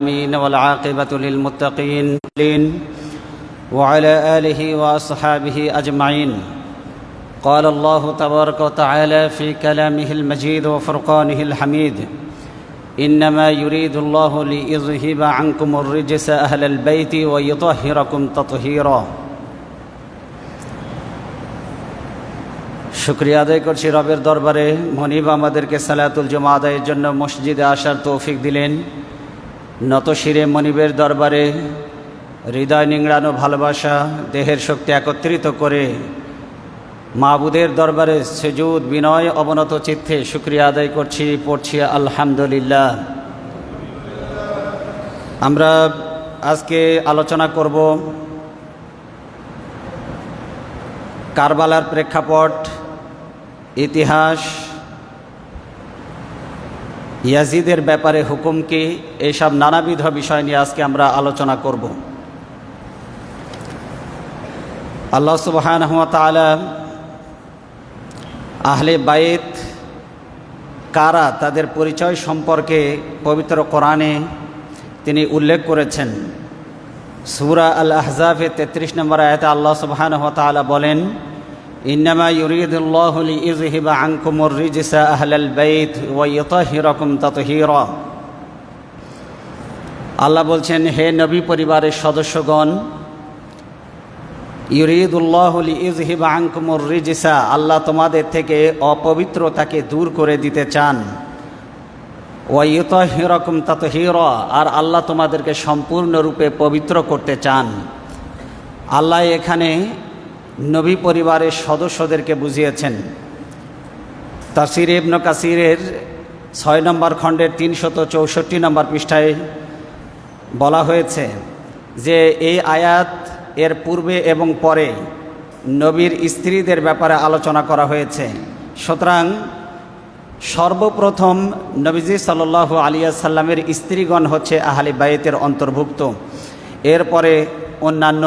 آمين والعاقبة للمتقين وعلى آله وأصحابه أجمعين. قال الله تبارك وتعالى في كلامه المجيد وفرقانه الحميد: إنما يريد الله ليذهب عنكم الرجس أهل البيت ويطهركم تطهيرا. শুকরিয়া আদায় করছি রবের দরবারে, মনিব আমাদেরকে সালাতুল জুমা আদায়ের জন্য মসজিদে আসার তৌফিক দিলেন। নত শিরে মনিবের দরবারে হৃদয় নিংড়ানো ভালোবাসা, দেহের শক্তি একত্রিত করে মাবুদের দরবারে সুজুদ বিনয় অবনত চিত্তে শুকরিয়া আদায় করছি, পড়ছি আলহামদুলিল্লাহ। আমরা আজকে আলোচনা করব কারবালার প্রেক্ষাপট, ইতিহাস, ইয়াজিদের ব্যাপারে হুকুম কি, এইসব নানাবিধ বিষয় নিয়ে আজকে আমরা আলোচনা করব। আল্লাহ সুবহানাহু ওয়া তাআলা আহলে বাইত কারা, তাদের পরিচয় সম্পর্কে পবিত্র কোরআনে তিনি উল্লেখ করেছেন। সূরা আল আহজাবের 33 নম্বর আয়াতে আল্লাহ সুবহানাহু ওয়া তাআলা বলেন: ইন্নামা ইউরিদুল্লাহু লিইযহিবা আনকুমুর রিজসা আহলাল বাইত ওয়া ইউতাহহিরাকুম তাতহীরা। আল্লাহ বলছেন, হে নবী পরিবারের সদস্যগণ, ইউরিদুল্লাহু লিইযহিবা আনকুমুর রিজসা, আল্লাহ তোমাদের থেকে অপবিত্রতাকে দূর করে দিতে চান। ওয়া ইউতাহহিরাকুম তাতহীরা, আর আল্লাহ তোমাদেরকে সম্পূর্ণরূপে পবিত্র করতে চান। আল্লাহ এখানে নবী পরিবারের সদস্যদেরকে বুঝিয়েছেন। তাফসীর ইবনে কাসিরের 6 নম্বর খণ্ডের 364 নম্বর পৃষ্ঠায় বলা হয়েছে যে এই আয়াত এর পূর্বে এবং পরে নবীর স্ত্রীদের ব্যাপারে আলোচনা করা হয়েছে। সুতরাং সর্বপ্রথম নবীজি সাল্লাল্লাহু আলাইহি ওয়াসাল্লামের স্ত্রীগণ হচ্ছে আহলে বাইতের অন্তর্ভুক্ত। এরপরে অন্যান্য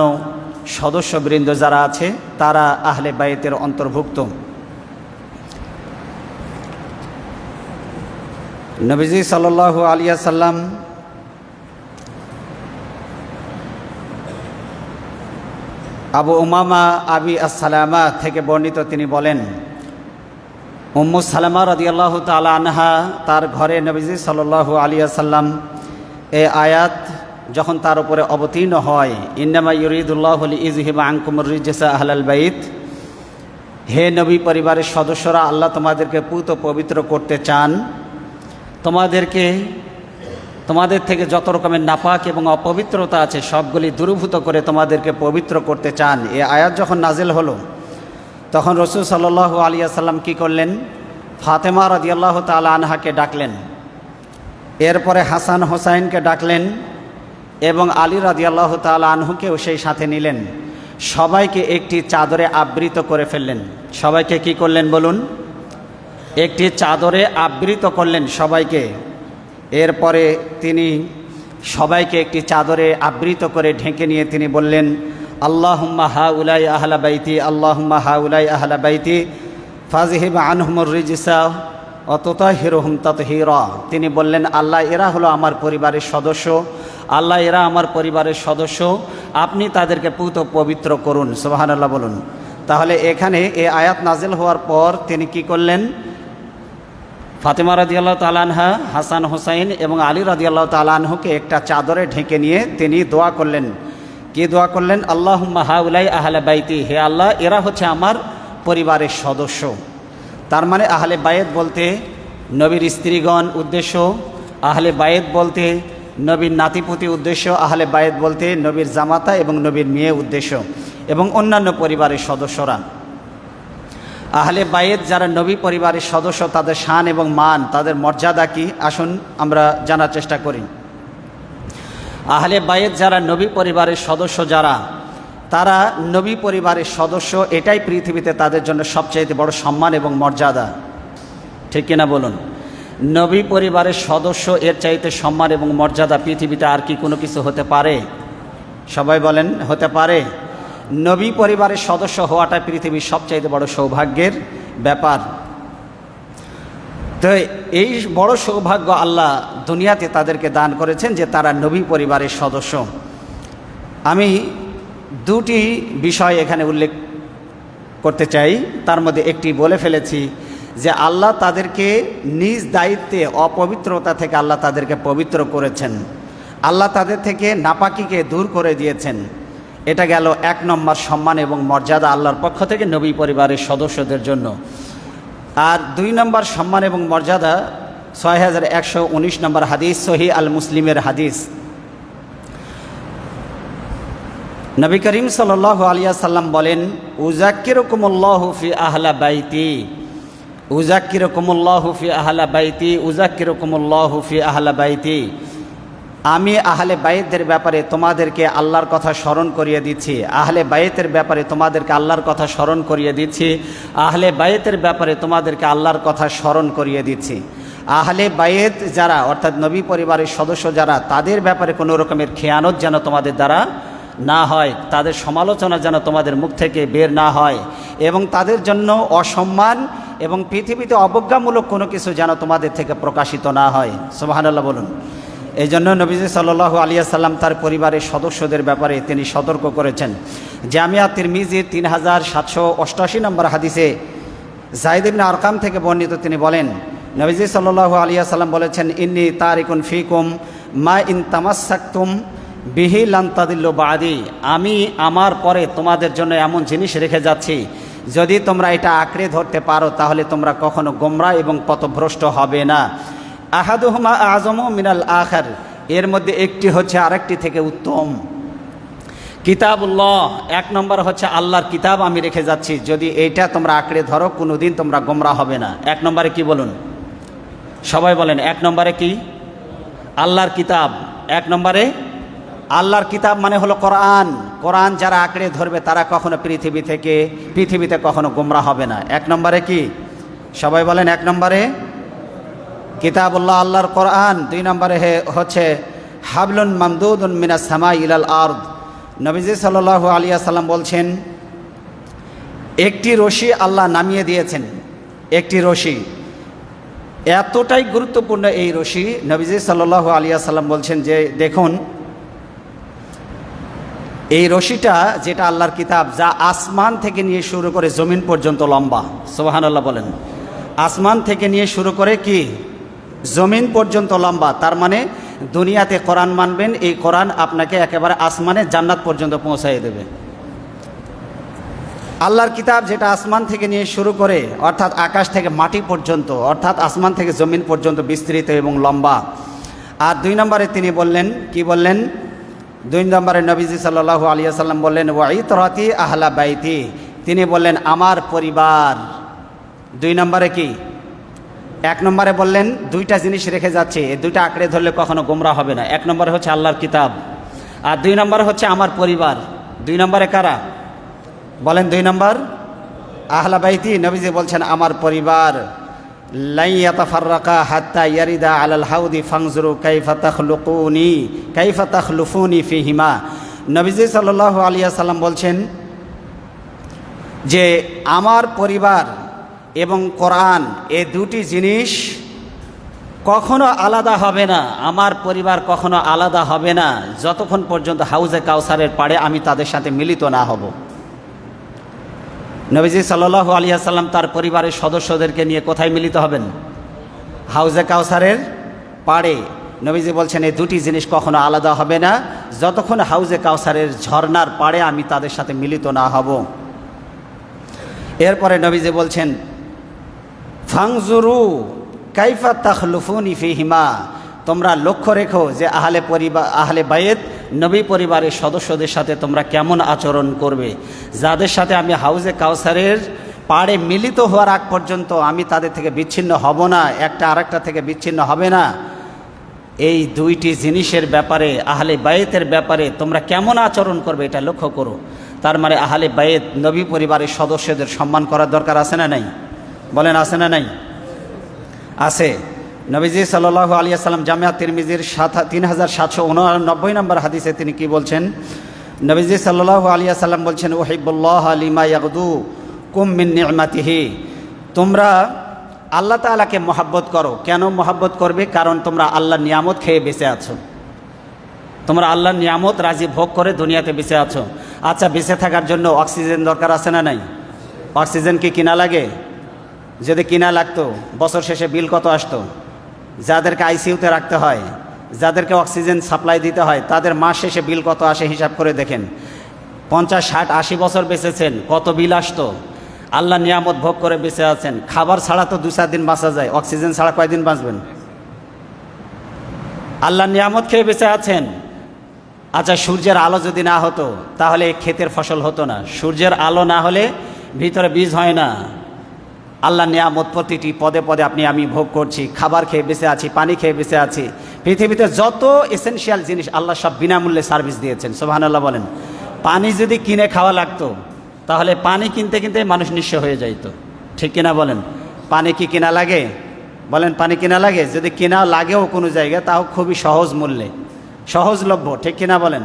সদস্যবৃন্দ যারা আছে তারা আহলে বাইতের অন্তর্ভুক্ত। নবীজি সাল্লাল্লাহু আলাইহি ওয়াসাল্লাম আবু উমামা আবি আসসালামা থেকে বর্ণিত, তিনি বলেন, উম্মু সালামা রাদিয়াল্লাহু তাআলা আনহা তার ঘরে নবীজি সাল্লাল্লাহু আলাইহি ওয়াসাল্লাম এই আয়াত যখন তার উপরে অবতীর্ণ হয়, ইন্নামা ইউরিদুল্লাহু লিইযহিবা আনকুমুর রিজসা আহলাল বাইত, হে নবী পরিবারের সদস্যরা, আল্লাহ তোমাদেরকে পুত পবিত্র করতে চান, তোমাদের থেকে যত রকমের নাপাক এবং অপবিত্রতা আছে সবগুলি দূরীভূত করে তোমাদেরকে পবিত্র করতে চান। এই আয়াত যখন নাজিল হলো তখন রাসূল সাল্লাল্লাহু আলাইহি ওয়াসাল্লাম কী করলেন? ফাতেমা রাদিয়াল্লাহু তাআলা আনহাকে ডাকলেন, এরপরে হাসান হোসাইনকে ডাকলেন এবং আলী রাদিয়াল্লাহু তাআলা আনহুকেও সেই সাথে নিলেন। সবাইকে একটি চাদরে আবৃত করে ফেললেন। সবাইকে কি করলেন বলুন? একটি চাদরে আবৃত করলেন সবাইকে। এরপরে তিনি সবাইকে একটি চাদরে আবৃত করে ঢেকে নিয়ে তিনি বললেন, আল্লাহুম্মা হাউলাই আহলা বাইতি, আল্লাহুম্মা হাউলাই আহলা বাইতি ফাযহিব আনহুমুর রিজসা ওয়া তুতাহহিরহুম তাতহীরা। তিনি বললেন, আল্লাহ এরা হলো আমার পরিবারের সদস্য, আল্লাহ এরা আমার পরিবারের সদস্য, আপনি তাদেরকে পুত পবিত্র করুন। সুবহানাল্লাহ বলুন। তাহলে এখানে এই আয়াত নাজিল হওয়ার পর তিনি কি করলেন? ফাতেমা রাদিয়াল্লাহু তাআলা আনহা, হাসান হোসাইন এবং আলী রাদিয়াল্লাহু তাআলা আনহুকে একটা চাদরে ঢেকে নিয়ে তিনি দোয়া করলেন। কি দোয়া করলেন? আল্লাহুম্মা হাউলাই আহলা বাইতি, হে আল্লাহ এরা হচ্ছে আমার পরিবারের সদস্য। তার মানে আহলে বাইত বলতে নবীর স্ত্রীগণ উদ্দেশ্য, আহলে বাইত বলতে নবীর নাতিপুতি উদ্দেশ্য, আহলে বাইত বলতে নবীর জামাতা এবং নবীর মেয়ে উদ্দেশ্য এবং অন্যান্য পরিবারের সদস্যরা। আহলে বাইত যারা নবী পরিবারের সদস্য, তাদের শান এবং মান, তাদের মর্যাদা কি, আসুন আমরা জানার চেষ্টা করি। আহলে বাইত যারা নবী পরিবারের সদস্য, যারা তারা নবী পরিবারের সদস্য, এটাই পৃথিবীতে তাদের জন্য সবচেয়ে বড় সম্মান এবং মর্যাদা। ঠিক কিনা বলুন? নবী পরিবারের সদস্য এর চাইতে সম্মান এবং মর্যাদা পৃথিবীতে আর কি কোনো কিছু হতে পারে? সবাই বলেন, হতে পারে? নবী পরিবারের সদস্য হওয়াটা পৃথিবীর সবচাইতে বড় সৌভাগ্যের ব্যাপার। তো এই বড় সৌভাগ্য আল্লাহ দুনিয়াতে তাদেরকে দান করেছেন যে তারা নবী পরিবারের সদস্য। আমি দুটি বিষয় এখানে উল্লেখ করতে চাই, তার মধ্যে একটি বলে ফেলেছি যে আল্লাহ তাদেরকে নিজ দায়িত্বে অপবিত্রতা থেকে আল্লাহ তাদেরকে পবিত্র করেছেন, আল্লাহ তাদের থেকে নাপাকিকে দূর করে দিয়েছেন। এটা গেল 1 নম্বর সম্মান এবং মর্যাদা আল্লাহর পক্ষ থেকে নবী পরিবারের সদস্যদের জন্য। আর 2 নম্বর সম্মান এবং মর্যাদা 6119 নম্বর হাদিস, সহিহ আল মুসলিমের হাদিস। নবী করিম সাল্লাল্লাহু আলাইহি ওয়াসাল্লাম বলেন, উযাক্কিরুকুমুল্লাহু ফি আহলা বাইতি, উযাক্কিরুকুমুল্লাহু ফি আহলা বাইতি, উযাক্কিরুকুমুল্লাহু ফি আহলা বাইতি। আমি আহলে বাইতের ব্যাপারে তোমাদেরকে আল্লাহর কথা স্মরণ করিয়ে দিচ্ছি, আহলে বাইতের ব্যাপারে তোমাদেরকে আল্লাহর কথা স্মরণ করিয়ে দিচ্ছি, আহলে বাইতের ব্যাপারে তোমাদেরকে আল্লাহর কথা স্মরণ করিয়ে দিচ্ছি। আহলে বাইত যারা, অর্থাৎ নবী পরিবারের সদস্য যারা, তাদের ব্যাপারে কোনো রকমের খেয়ানত যেন তোমাদের দ্বারা না হয়, তাদের সমালোচনা যেন তোমাদের মুখ থেকে বের না হয়, এবং তাদের জন্য অসম্মান এবং পৃথিবীতে অবজ্ঞামূলক কোনো কিছু যেন তোমাদের থেকে প্রকাশিত না হয়। সুবহানাল্লাহ বলুন। এই জন্য নবীজি সাল্লাল্লাহু আলাইহি ওয়াসাল্লাম তার পরিবারের সদস্যদের ব্যাপারে তিনি সতর্ক করেছেন। জামিয়া তিরমিজির 3788 নম্বর হাদিসে যায়েদ ইবনে আরকাম থেকে বর্ণিত, তিনি বলেন, নবীজি সাল্লাল্লাহু আলাইহি ওয়াসাল্লাম বলেছেন, ইন্নী তারিকুন ফিকুম মা ইন তামাসসাকতুম বিহি লান তাদিল্লু বাদি। আমি আমার পরে তোমাদের জন্য এমন জিনিস রেখে যাচ্ছি, যদি তোমরা এটা আঁকড়ে ধরতে পারো তাহলে তোমরা কখনো গোমরাহ এবং পথভ্রষ্ট হবে না। আহাদুহুমা আযমু মিনাল আখার, এর মধ্যে একটি হচ্ছে আরেকটি থেকে উত্তম। কিতাবুল্লাহ, 1 নম্বর হচ্ছে আল্লাহর কিতাব আমি রেখে যাচ্ছি, যদি এইটা তোমরা আঁকড়ে ধরো কোনোদিন তোমরা গোমরাহ হবে না। 1 নম্বরে কি বলুন, সবাই বলেন 1 নম্বরে কি? আল্লাহর কিতাব। 1 নম্বরে আল্লাহর কিতাব মানে হলো কোরআন। কোরআন যারা আঁকড়ে ধরবে তারা কখনো পৃথিবীতে কখনো গোমরাহ হবে না। 1 নম্বরে কি? সবাই বলেন 1 নম্বরে কিতাবুল্লাহ, আল্লাহর কোরআন। 2 নম্বরে হচ্ছে হাবলুন মামদুদুন মিনাস সামাই ইলাল আরদ। নবীজি সাল্লাল্লাহু আলাইহি ওয়াসাল্লাম বলছেন, একটি রশি আল্লাহ নামিয়ে দিয়েছেন, একটি রশি। এতটাই গুরুত্বপূর্ণ এই রশি, নবীজি সাল্লাল্লাহু আলাইহি ওয়াসাল্লাম বলছেন যে দেখুন, এই রশিটা যেটা আল্লাহর কিতাব, যা আসমান থেকে নিয়ে শুরু করে জমিন পর্যন্ত লম্বা। সুবহানাল্লাহ বলেন। আসমান থেকে নিয়ে শুরু করে কি জমিন পর্যন্ত লম্বা। তার মানে দুনিয়াতে কোরআন মানবেন, এই কোরআন আপনাকে একেবারে আসমানে জান্নাত পর্যন্ত পৌঁছায় দেবে। আল্লাহর কিতাব যেটা আসমান থেকে নিয়ে শুরু করে, অর্থাৎ আকাশ থেকে মাটি পর্যন্ত, অর্থাৎ আসমান থেকে জমিন পর্যন্ত বিস্তৃত এবং লম্বা। আর 2 নম্বরে তিনি বললেন, কি বললেন? 2 নম্বরে নবীজি সাল্লাল্লাহু আলাইহি ওয়াসাল্লাম বললেন, ওয়াইতরাতি আহলা বাইতি, তিনি বললেন আমার পরিবার। 2 নম্বরে কি? 1 নম্বরে বললেন 2টা জিনিস রেখে যাচ্ছে, এই 2টা আঁকড়ে ধরলে কখনো গোমরাহ হবে না। 1 নম্বরে হচ্ছে আল্লাহর কিতাব, আর 2 নম্বরে হচ্ছে আমার পরিবার। 2 নম্বরে কারা বলেন? 2 নম্বর আহলা বাইতি। নবীজি বলছেন আমার পরিবার। লাই ইয়াতাফাররাকা হাত্তা ইয়ারিদা আলাল হাউদি ফানজুরু কাইফা তাখলুফুনি ফিহিমা। নবীজি সাল্লাল্লাহু আলাইহি ওয়াসাল্লাম বলছেন যে আমার পরিবার এবং কোরআন, এই 2টি জিনিস কখনো আলাদা হবে না। আমার পরিবার কখনো আলাদা হবে না যতক্ষণ পর্যন্ত হাউজে কাউসারের পাড়ে আমি তাদের সাথে মিলিত না হব। নবীজি সাল্লাল্লাহু আলাইহি ওয়াসাল্লাম তার পরিবারের সদস্যদেরকে নিয়ে কোথায় মিলিত হবেন? হাউজে কাউসারের পাড়ে। নবীজি বলছেন এই 2টি জিনিস কখনো আলাদা হবে না যতক্ষণ হাউজে কাউসারের ঝর্ণার পাড়ে আমি তাদের সাথে মিলিত না হব। এরপরে নবীজি বলছেন, ফাংজুরু কাইফা তাখলুফুনি ফিহিমা, তোমরা লক্ষ্য রেখো যে আহলে বাইত নবী পরিবারের সদস্যদের সাথে তোমরা কেমন আচরণ করবে। যাদের সাথে আমি হাউজে কাউসারের পাড়ে মিলিত হওয়ার আগ পর্যন্ত আমি তাদের থেকে বিচ্ছিন্ন হব না, একটা আরেকটা থেকে বিচ্ছিন্ন হবে না। এই 2টি জিনিসের ব্যাপারে, আহলে বাইতের ব্যাপারে তোমরা কেমন আচরণ করবে এটা লক্ষ্য করো। তার মানে আহলে বাইত নবী পরিবারের সদস্যদের সম্মান করার দরকার আছে না নাই? বলেন আছে না নাই? আছে। নবীজি সাল্লাল্লাহু আলাইহি ওয়াসাল্লাম জামিয়া তিরমিজির 3789 নম্বর হাদিসে তিনি কি বলছেন? নবীজি সাল্লাল্লাহু আলাইহি ওয়াসাল্লাম বলছেন, উহিব্বুল্লাহ লিমা ইয়াগদু কুম মিন নি'মাতিহি, তোমরা আল্লাহ তাআলাকে মহাব্বত করো। কেন মহাব্বত করবে? কারণ তোমরা আল্লাহর নিয়ামত খেয়ে বেঁচে আছো, তোমরা আল্লাহর নিয়ামত রাজি ভোগ করে দুনিয়াতে বেঁচে আছো। আচ্ছা, বেঁচে থাকার জন্য অক্সিজেন দরকার আছে না নাই? অক্সিজেন কি কিনা লাগে? যদি কিনা লাগতো বছর শেষে বিল কত আসতো? যাদেরকে আইসিইউতে রাখতে হয়, যাদেরকে অক্সিজেন সাপ্লাই দিতে হয়, তাদের মাস শেষে বিল কত আসে হিসাব করে দেখেন। 50, 60, 80 বছর বেঁচেছেন, কত বিল আসতো? আল্লাহ নিয়ামত ভোগ করে বেঁচে আছেন। খাবার ছাড়া তো 2-4 দিন বাঁচা যায়, অক্সিজেন ছাড়া কয়দিন বাঁচবেন? আল্লাহ নিয়ামত খেয়ে বেঁচে আছেন। আচ্ছা, সূর্যের আলো যদি না হতো তাহলে ক্ষেতের ফসল হতো না। সূর্যের আলো না হলে ভিতরে বীজ হয় না। আল্লাহ নিয়ামত প্রতিটি পদে পদে আপনি আমি ভোগ করছি। খাবার খেয়ে বেঁচে আছি, পানি খেয়ে বেঁচে আছি। পৃথিবীতে যত এসেনশিয়াল জিনিস আল্লাহ সব বিনামূল্যে সার্ভিস দিয়েছেন। সুবহানাল্লাহ বলেন। পানি যদি কিনে খাওয়া লাগতো তাহলে পানি কিনতে কিনতে মানুষ নিঃস্ব হয়ে যাইতো, ঠিক কিনা বলেন? পানি কি কিনা লাগে? বলেন, পানি কিনা লাগে? যদি কিনা লাগেও কোনো জায়গায়, তাও খুবই সহজ মূল্যে, সহজলভ্য, ঠিক কিনা বলেন?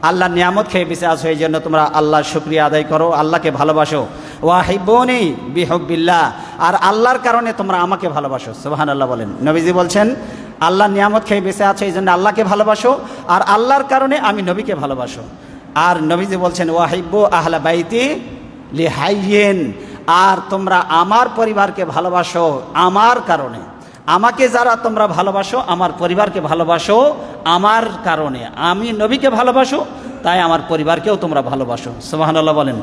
আল্লাহর নিয়ামত খেয়ে বেঁচে আছো, এই জন্য তোমরা আল্লাহর শুকরিয়া আদায় করো, আল্লাহকে ভালোবাসো। ওয়াহিব্বুনি বিহুব্বিল্লাহ, আর আল্লাহর কারণে তোমরা আমাকে ভালোবাসো। সুবহানাল্লাহ বলেন। নবীজি বলছেন, আল্লাহর নিয়ামত খেয়ে বেঁচে আছো এই জন্য আল্লাহকে ভালোবাসো, আর আল্লাহর কারণে আমি নবীকে ভালোবাসো। আর নবীজি বলছেন, ওয়াহিব্বু আহলা বাইতি লিহাইয়িন, আর তোমরা আমার পরিবারকে ভালোবাসো আমার কারণে। আমাকে যারা তোমরা ভালোবাসো, আমার পরিবারকে ভালোবাসো আমার কারণে। আমি নবীকে ভালোবাসো, তাই আমার পরিবারকেও তোমরা ভালোবাসো। সুবহানাল্লাহ বলেন।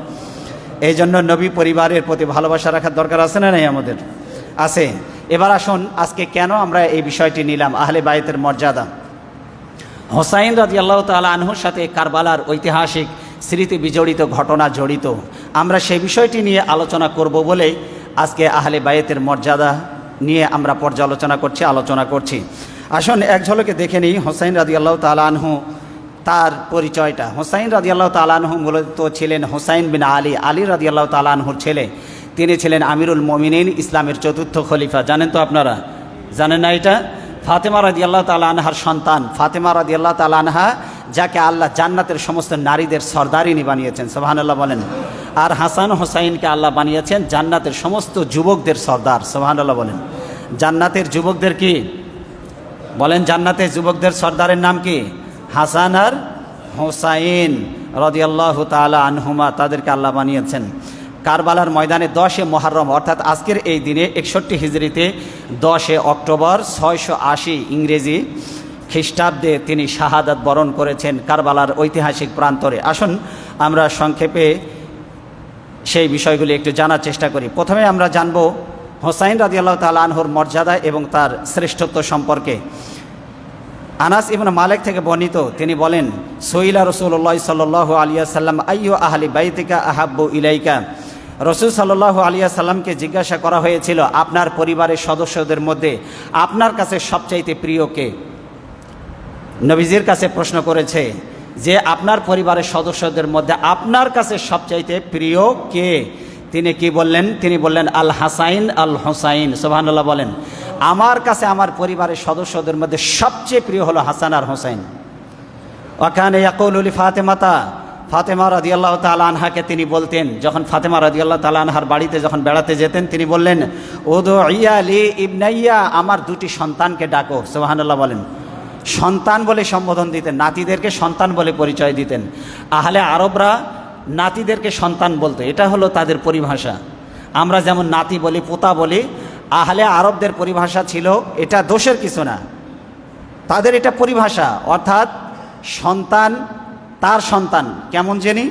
এই জন্য নবী পরিবারের প্রতি ভালোবাসা রাখার দরকার আছে না নাই? আমাদের আছে। এবার আসুন, আজকে কেন আমরা এই বিষয়টি নিলাম, আহলে বাইতের মর্যাদা। হোসাইন রাদিয়াল্লাহু তাআলা আনহুর সাথে কারবালার ঐতিহাসিক স্মৃতি বিজড়িত ঘটনা জড়িত। আমরা সেই বিষয়টি নিয়ে আলোচনা করব বলেই আজকে আহলে বাইতের মর্যাদা নিয়ে আমরা আলোচনা করছি। আসুন এক ঝলকে দেখে নিই হোসাইন রাদিয়াল্লাহু তাআলা আনহু, তার পরিচয়টা। হোসাইন রাদিয়াল্লাহু তাআলা আনহু মূলত ছিলেন হোসাইন বিন আলী রাদিয়াল্লাহু তাআলা আনহুর ছেলে। তিনি ছিলেন আমিরুল মুমিনিন, ইসলামের চতুর্থ খলিফা। জানেন তো আপনারা? জানেন না এটা? ফাতেমা রাদিয়াল্লাহু তাআলা আনহার সন্তান। ফাতেমা রাদিয়াল্লাহু তাআলা আনহা, যাকে আল্লাহ জান্নাতের সমস্ত নারীদের সর্দারিনী বানিয়েছেন। সুবহানাল্লাহ বলেন। আর হাসান হোসাইনকে আল্লাহ বানিয়েছেন জান্নাতের সমস্ত যুবকদের সর্দার। সুবহানাল্লাহ বলেন। জান্নাতের যুবকদের কি বলেন? জান্নাতের যুবকদের সর্দারের নাম কি? হাসান আর হোসাইন রাদিয়াল্লাহু তাআলা আনহুমা, তাদেরকে আল্লাহ বানিয়েছেন। কারবালার ময়দানে 10 মুহররম, অর্থাৎ আজকের এই দিনে 61 হিজরিতে 10 অক্টোবর 680 ইংরেজি খ্রিস্টাব্দে তিনি শাহাদাত বরণ করেছেন কারবালার ঐতিহাসিক প্রান্তরে। আসুন আমরা সংক্ষেপে সেই বিষয়গুলি একটু জানার চেষ্টা করি। প্রথমে আমরা জানব হোসাইন রাদিয়াল্লাহু তাআলা আনহুর মর্যাদা এবং তার শ্রেষ্ঠত্ব সম্পর্কে। আনাস ইবনে মালিক থেকে বর্ণিত, তিনি বলেন, সইলা রাসূলুল্লাহ সাল্লাল্লাহু আলাইহি ওয়াসাল্লাম আইয়ু আহলি বাইতিকা আহাব্বু ইলাইকা। রাসূল সাল্লাল্লাহু আলাইহি ওয়াসাল্লামকে জিজ্ঞাসা করা হয়েছিল, আপনার পরিবারের সদস্যদের মধ্যে আপনার কাছে সবচাইতে প্রিয় কে? নবীজির কাছে প্রশ্ন করেছে যে আপনার পরিবারের সদস্যদের মধ্যে আপনার কাছে সবচাইতে প্রিয় কে? তিনি কি বললেন? তিনি বললেন, আল হাসাইন আল হোসাইন। সুবহানাল্লাহ বলেন। আমার কাছে আমার পরিবারের সদস্যদের মধ্যে সবচেয়ে প্রিয় হলো হাসান আর হোসাইন। ওয়াকানা ইয়াকুলু লি ফাতেমাতা, ফাতেমা রাদিয়াল্লাহু তাআলা আনহাকে তিনি বলতেন, যখন ফাতেমা রাদিয়াল্লাহু তাআলা আনহার বাড়িতে যখন বেড়াতে যেতেন, তিনি বললেন, উদুইয়া লি ইবনাইয়া, আমার দুটি সন্তানকে ডাকো। সুবহানাল্লাহ বলেন। সন্তান বলে সম্বোধন দিতেন, নাতিদেরকে সন্তান বলে পরিচয় দিতেন। আহলে আরবরা নাতিদেরকে সন্তান বলতো, এটা হলো তাদের পরিভাষা। আমরা যেমন নাতি বলি, পোতা বলি, আহলে আরবদের পরিভাষা ছিল, এটা দোষের কিছু না, তাদের এটা পরিভাষা। অর্থাৎ সন্তান, তার সন্তান কেমন জানি,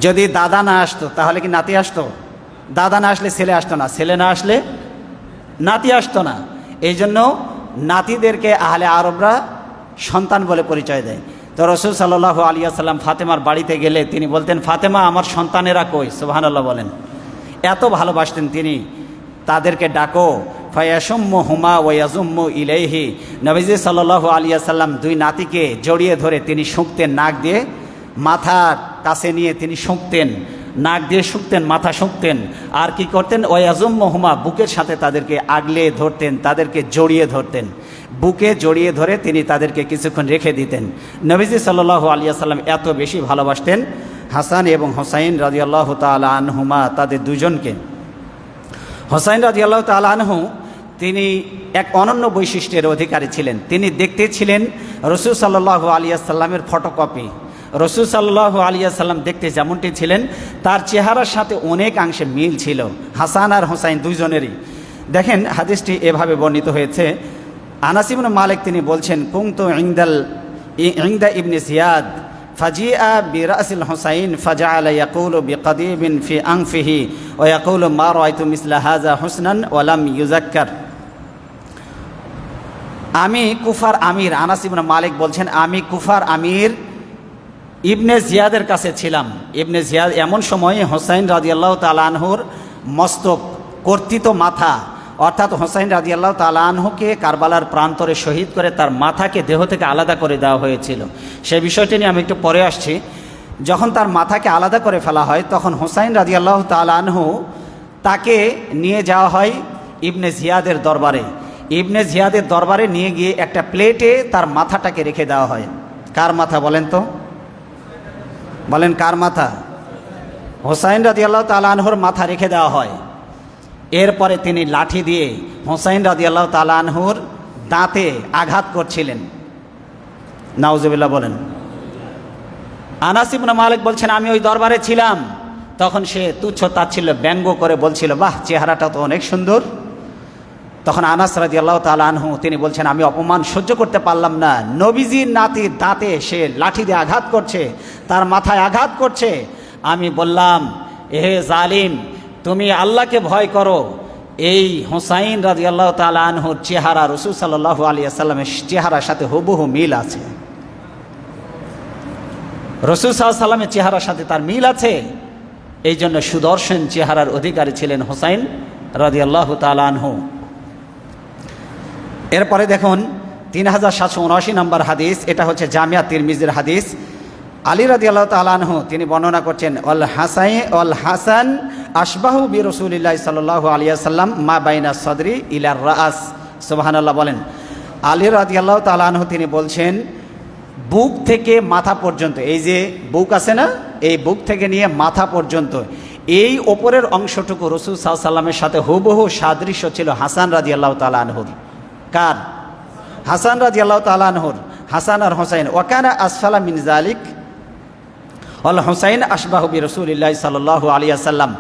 যদি দাদা না আসতো তাহলে কি নাতি আসতো? দাদা না আসলে ছেলে আসতো না, ছেলে না আসলে নাতি আসতো না। এই জন্য নাতিদেরকে আহলে আরবরা সন্তান বলে পরিচয় দেয়। তো রাসূল সাল্লাল্লাহু আলাইহি ওয়াসাল্লাম ফাতেমার বাড়িতে গেলে তিনি বলতেন, ফাতেমা, আমার সন্তানেরা কই? সুবহানাল্লাহ বলেন। এত ভালোবাসতেন তিনি। তাদেরকে ডাকো। ফায়াশুম্মুহুমা ওয়া ইয়াজুম্মু ইলাইহি। নবীজি সাল্লাল্লাহু আলাইহি ওয়াসাল্লাম দুই নাতিকে জড়িয়ে ধরে তিনি শুঁকতেন, নাক দিয়ে মাথার কাছে নিয়ে তিনি শুঁকতেন, নাক দিয়ে শুঁকতেন, মাথা শুঁকতেন। আর কি করতেন? ওয়া ইয়াজুম্মুহুমা, বুকের সাথে তাদেরকে আগলে ধরতেন, তাদেরকে জড়িয়ে ধরতেন। বুকে জড়িয়ে ধরে তিনি তাদেরকে কিছুক্ষণ রেখে দিতেন। নবীজি সাল্লাল্লাহু আলাইহি ওয়াসাল্লাম এত বেশি ভালোবাসতেন হাসান এবং হোসাইন রাদিয়াল্লাহু তাআলা আনহুমা, তাদের দুজনকে। হোসাইন রাদিয়াল্লাহু তাআলা আনহু তিনি এক অনন্য বৈশিষ্ট্যের অধিকারী ছিলেন। তিনি দেখতে ছিলেন রাসূল সাল্লাল্লাহু আলাইহি ওয়াসাল্লামের ফটোকপি। রাসূল সাল্লাল্লাহু আলাইহি ওয়াসাল্লাম দেখতে যেমনটি ছিলেন তার চেহারার সাথে অনেকাংশে মিল ছিল হাসান আর হোসাইন দুইজনেরই। দেখেন হাদিসটি এভাবে বর্ণিত হয়েছে। আনাস ইবনে মালিক তিনি বলছেন, কুনতু ইনদা ইবনে জিয়াদ ফাজিআ বিরাসিল হুসাইন ফাজআলা ইয়াকুলু বিকাদিবিন ফি আনফিহি ওয়া ইয়াকুলু মা রাআইতু মিসলা হাযা হুসনান ওয়া লাম ইউযাক্কার। আমি কুফার আমির, আনাস ইবনে মালিক বলছেন, আমি কুফার আমির ইবনে জিয়াদের কাছে ছিলাম। ইবনে জিয়াদ এমন সময় হোসাইন রাদিয়াল্লাহু তাআলা আনহুর মস্তক, কর্তিত মাথা, অর্থাৎ হোসাইন রাদিয়াল্লাহু তাআলা আনহুকে কারবালার প্রান্তরে শহীদ করে তার মাথাকে দেহ থেকে আলাদা করে দেওয়া হয়েছিল। সেই বিষয়টি নিয়ে আমি একটু পরে আসছি। যখন তার মাথাকে আলাদা করে ফেলা হয় তখন হোসাইন রাদিয়াল্লাহু তাআলা আনহু তাকে নিয়ে যাওয়া হয় ইবনে জিয়াদের দরবারে। ইবনে জিয়াদের দরবারে নিয়ে গিয়ে একটা প্লেটে তার মাথাটাকে রেখে দেওয়া হয়। কার মাথা বলেন তো? বলেন কার মাথা? হোসাইন রাদিয়াল্লাহু তাআলা আনহুর মাথা রেখে দেওয়া হয়। এরপরে তিনি লাঠি দিয়ে হোসাইন রাদিয়াল্লাহু তাআলা আনহুর দাঁতে আঘাত করছিলেন। নাউজুবিল্লাহ বলেন। আনাস ইবনে মালিক বলছেন, আমি ওই দরবারে ছিলাম। তখন সে তুচ্ছ তাচ্ছিল্য ব্যঙ্গ করে বলছিল, বাহ, চেহারাটা তো অনেক সুন্দর। তখন আনাস রাদিয়াল্লাহু তাআলা আনহু তিনি বলছেন, আমি অপমান সহ্য করতে পারলাম না। নবীজির নাতির দাঁতে সে লাঠি দিয়ে আঘাত করছে, তার মাথায় আঘাত করছে। আমি বললাম, হে জালিম, তুমি আল্লাহকে ভয় করো। এই হোসাইন রাদিয়াল্লাহু তাআলা আনহুর চেহারা রাসূল সাল্লাল্লাহু আলাইহি ওয়াসাল্লামের চেহারার সাথে হুবহু মিল আছে। রাসূল সাল্লাল্লাহু আলাইহি ওয়াসাল্লামের চেহারার সাথে তার মিল আছে। এই জন্য সুদর্শন চেহারার অধিকারী ছিলেন হোসাইন রাদিয়াল্লাহু তাআলা আনহু। এরপরে দেখুন 3779 নম্বর হাদিস, এটা হচ্ছে জামিয়া তিরমিজির হাদিস। আলী রাদিয়াল্লাহু তাআলা আনহু তিনি বর্ণনা করছেন, অল হাসান আশবাহু বি রাসূলিল্লাহি সাল্লাল্লাহু আলাইহি ওয়াসাল্লাম মা বাইনা সদরি ইলা রাস। সুবহানাল্লাহ বলেন। আলী রাদিয়াল্লাহু তাআলা আনহু তিনি বলছেন, বুক থেকে মাথা পর্যন্ত, এই যে বুক আছে না, এই বুক থেকে নিয়ে মাথা পর্যন্ত এই ওপরের অংশটুকু রাসূল সাল্লাল্লাহু আলাইহি ওয়াসাল্লামের সাথে হুবহু সাদৃশ্য ছিল হাসান রাদিয়াল্লাহু তাআলা আনহুর। কার? হাসান রাদিয়াল্লাহু তাআলা আনহুর। হাসান আর হোসাইন। ওয়াকানা আসফালা মিন যালিক অল হোসাইন আশবাহু বি রাসূলিল্লাহি সাল্লাল্লাহু আলাইহি ওয়াসাল্লাম।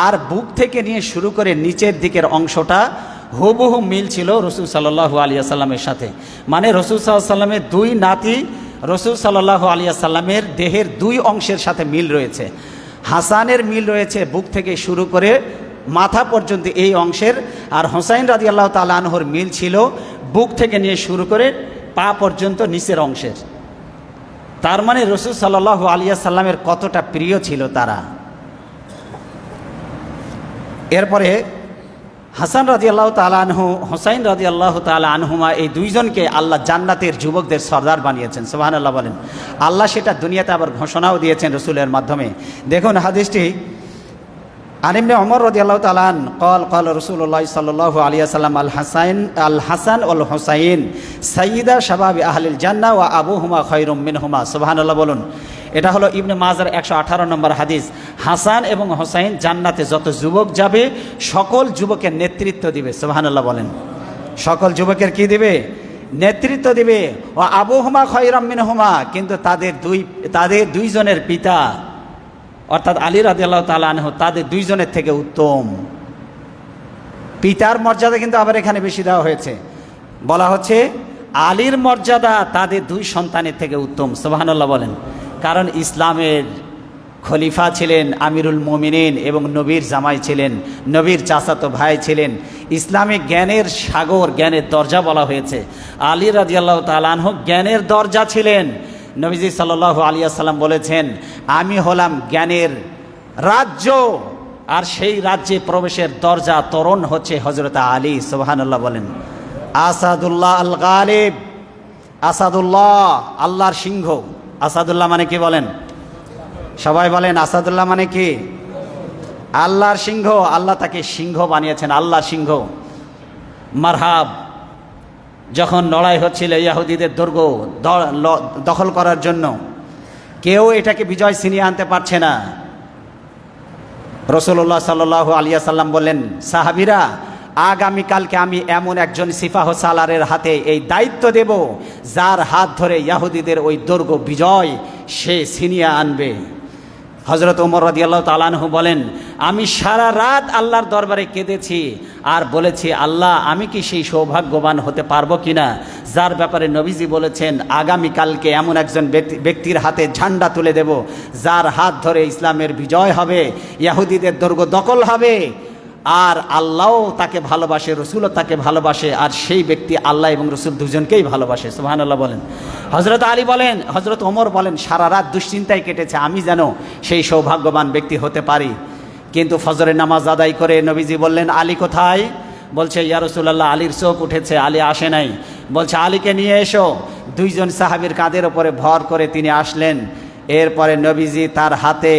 আর বুক থেকে নিয়ে শুরু করে নিচের দিকের অংশটা হুবহু মিল ছিল রাসূল সাল্লাল্লাহু আলাইহি ওয়াসাল্লামের সাথে। মানে রাসূল সাল্লাল্লাহু আলাইহি ওয়াসাল্লামের দুই নাতি রাসূল সাল্লাল্লাহু আলাইহি ওয়াসাল্লামের দেহের দুই অংশের সাথে মিল রয়েছে। হাসানের মিল রয়েছে বুক থেকে শুরু করে মাথা পর্যন্ত এই অংশের, আর হোসাইন রাদিয়াল্লাহু তাআলা আনহুর মিল ছিল বুক থেকে নিয়ে শুরু করে পা পর্যন্ত নিচের অংশের। তার মানে রাসূল সাল্লাল্লাহু আলাইহি ওয়াসাল্লামের কতটা প্রিয় ছিল তারা। এরপরে হাসান রাদিয়াল্লাহু তাআলা আনহু, হোসাইন রাদিয়াল্লাহু তাআলা আনহুমা, এই দুইজনকে আল্লাহ জান্নাতের যুবকদের সর্দার বানিয়েছেন। সুবহানাল্লাহ বলেন। আল্লাহ সেটা দুনিয়াতে আবার ঘোষণাও দিয়েছেন রসুলের মাধ্যমে। দেখুন হাদিসটি, আন ইবনে ওমর রাদিয়াল্লাহু তাআলা আন قال قال رسول الله صلى الله عليه وسلم الحسن والحسين سيدا شباب اهل الجنه وابوهما خير منهما। সুবহানাল্লাহ বলুন। এটা হলো ইবনে মাজার 118 নম্বর হাদিস। হাসান এবং হোসাইন জান্নাতে যত যুবক যাবে সকল যুবকের নেতৃত্ব দিবে। সুবহানাল্লাহ বলেন। সকল যুবকের কি দিবে? নেতৃত্ব দিবে। ও আবুহুমা খায়রাম মিনহুমা, কিন্তু তাদের দুইজনের পিতা অর্থাৎ আলী রাদিয়াল্লাহু তাআলা আনহু তাদের দুইজনের থেকে উত্তম। পিতার মর্যাদা কিন্তু আবার এখানে বেশি দেওয়া হয়েছে। বলা হচ্ছে আলীর মর্যাদা তাদের দুই সন্তানের থেকে উত্তম। সুবহানাল্লাহ বলেন। কারণ ইসলামের খলিফা ছিলেন আমিরুল মুমিনিন এবং নবীর জামাই ছিলেন, নবীর চাচাতো ভাই ছিলেন। ইসলামিক জ্ঞানের সাগর, জ্ঞানের দরজা বলা হয়েছে। আলী রাদিয়াল্লাহু তাআলা আনহু জ্ঞানের দরজা ছিলেন। নবীজি সাল্লাল্লাহু আলাইহি ওয়াসাল্লাম বলেছেন, আমি হলাম জ্ঞানের রাজ্য, আর সেই রাজ্যে প্রবেশের দরজা তরুণ হচ্ছে হযরত আলী। সুবহানাল্লাহ বলেন। আসাদুল্লাহ আল গালিব, আসাদুল্লাহ আল্লাহর সিংহ। আসাদুল্লাহ মানে কি বলেন? সবাই বলেন আসাদুল্লাহ মানে কি? আল্লাহর সিংহ। আল্লাহ তাকে সিংহ বানিয়েছেন, আল্লাহর সিংহ। মারহাব। যখন লড়াই হচ্ছিল ইহুদিদের দুর্গ দখল করার জন্য, কেউ এটাকে বিজয় ছিনিয়ে আনতে পারছে না। রাসূলুল্লাহ সাল্লাল্লাহু আলাইহি ওয়াসাল্লাম বললেন, সাহাবীরা, আগামীকালকে আমি এমন একজন সিপাহ সালারের হাতে এই দায়িত্ব দেব, যার হাত ধরে ইহুদিদের ওই দুর্গ বিজয় সে ছিনিয়ে আনবে। হযরত ওমর রাদিয়াল্লাহু তাআলা আনহু বলেন, আমি সারা রাত আল্লাহর দরবারে কেঁদেছি আর বলেছি, আল্লাহ, আমি কি সেই সৌভাগ্যবান হতে পারবো কিনা যার ব্যাপারে নবীজি বলেছেন আগামীকালকে এমন একজন ব্যক্তির হাতে ঝান্ডা তুলে দেব, যার হাত ধরে ইসলামের বিজয় হবে, ইহুদিদের দুর্গ দখল হবে, আর আল্লাহও তাকে ভালোবাসে, রসুলও তাকে ভালোবাসে, আর সেই ব্যক্তি আল্লাহ এবং রসুল দুজনকেই ভালোবাসে। সুবহানাল্লাহ বলেন। হযরত আলী বলেন, হযরত ওমর বলেন, সারা রাত দুশ্চিন্তায় কেটেছে, আমি যেন সেই সৌভাগ্যবান ব্যক্তি হতে পারি। কিন্তু ফজরের নামাজ আদায় করে নবীজি বললেন, আলী কোথায়? বলছে, ইয়া রাসূলুল্লাহ, আলীর চোখ উঠেছে, আলী আসে নাই। বলছে, আলীকে নিয়ে এসো। দুইজন সাহাবীর কাঁধের ওপরে ভর করে তিনি আসলেন। এরপরে নবীজি তার হাতে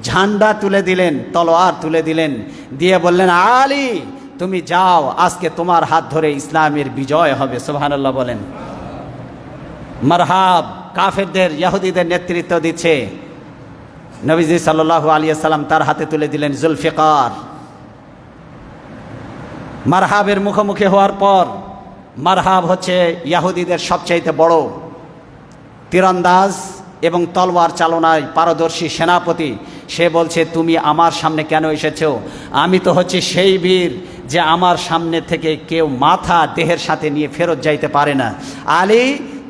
ঝান্ডা তুলে দিলেন, তলোয়ার তুলে দিলেন, দিয়ে বললেন, আলী, তুমি যাও, আজকে তোমার হাত ধরে ইসলামের বিজয় হবে। সুবহানাল্লাহ বলেন। মারহাব। কাফেরদের, ইহুদিদের নেতৃত্ব দিচ্ছে নবীজি সাল্লাল্লাহু আলাইহি ওয়াসাল্লাম, তার হাতে তুলে দিলেন জুলফিকার। মারহাবের মুখোমুখি হওয়ার পর, মারহাব হচ্ছে ইহুদিদের সবচাইতে বড় তীরন্দাজ এবং তলোয়ার চালনায় পারদর্শী সেনাপতি। সে বলছে, তুমি আমার সামনে কেন এসেছো? আমি তো হচ্ছে সেই বীর যে আমার সামনে থেকে কেউ মাথা দেহের সাথে নিয়ে ফেরত যাইতে পারে না। আলী,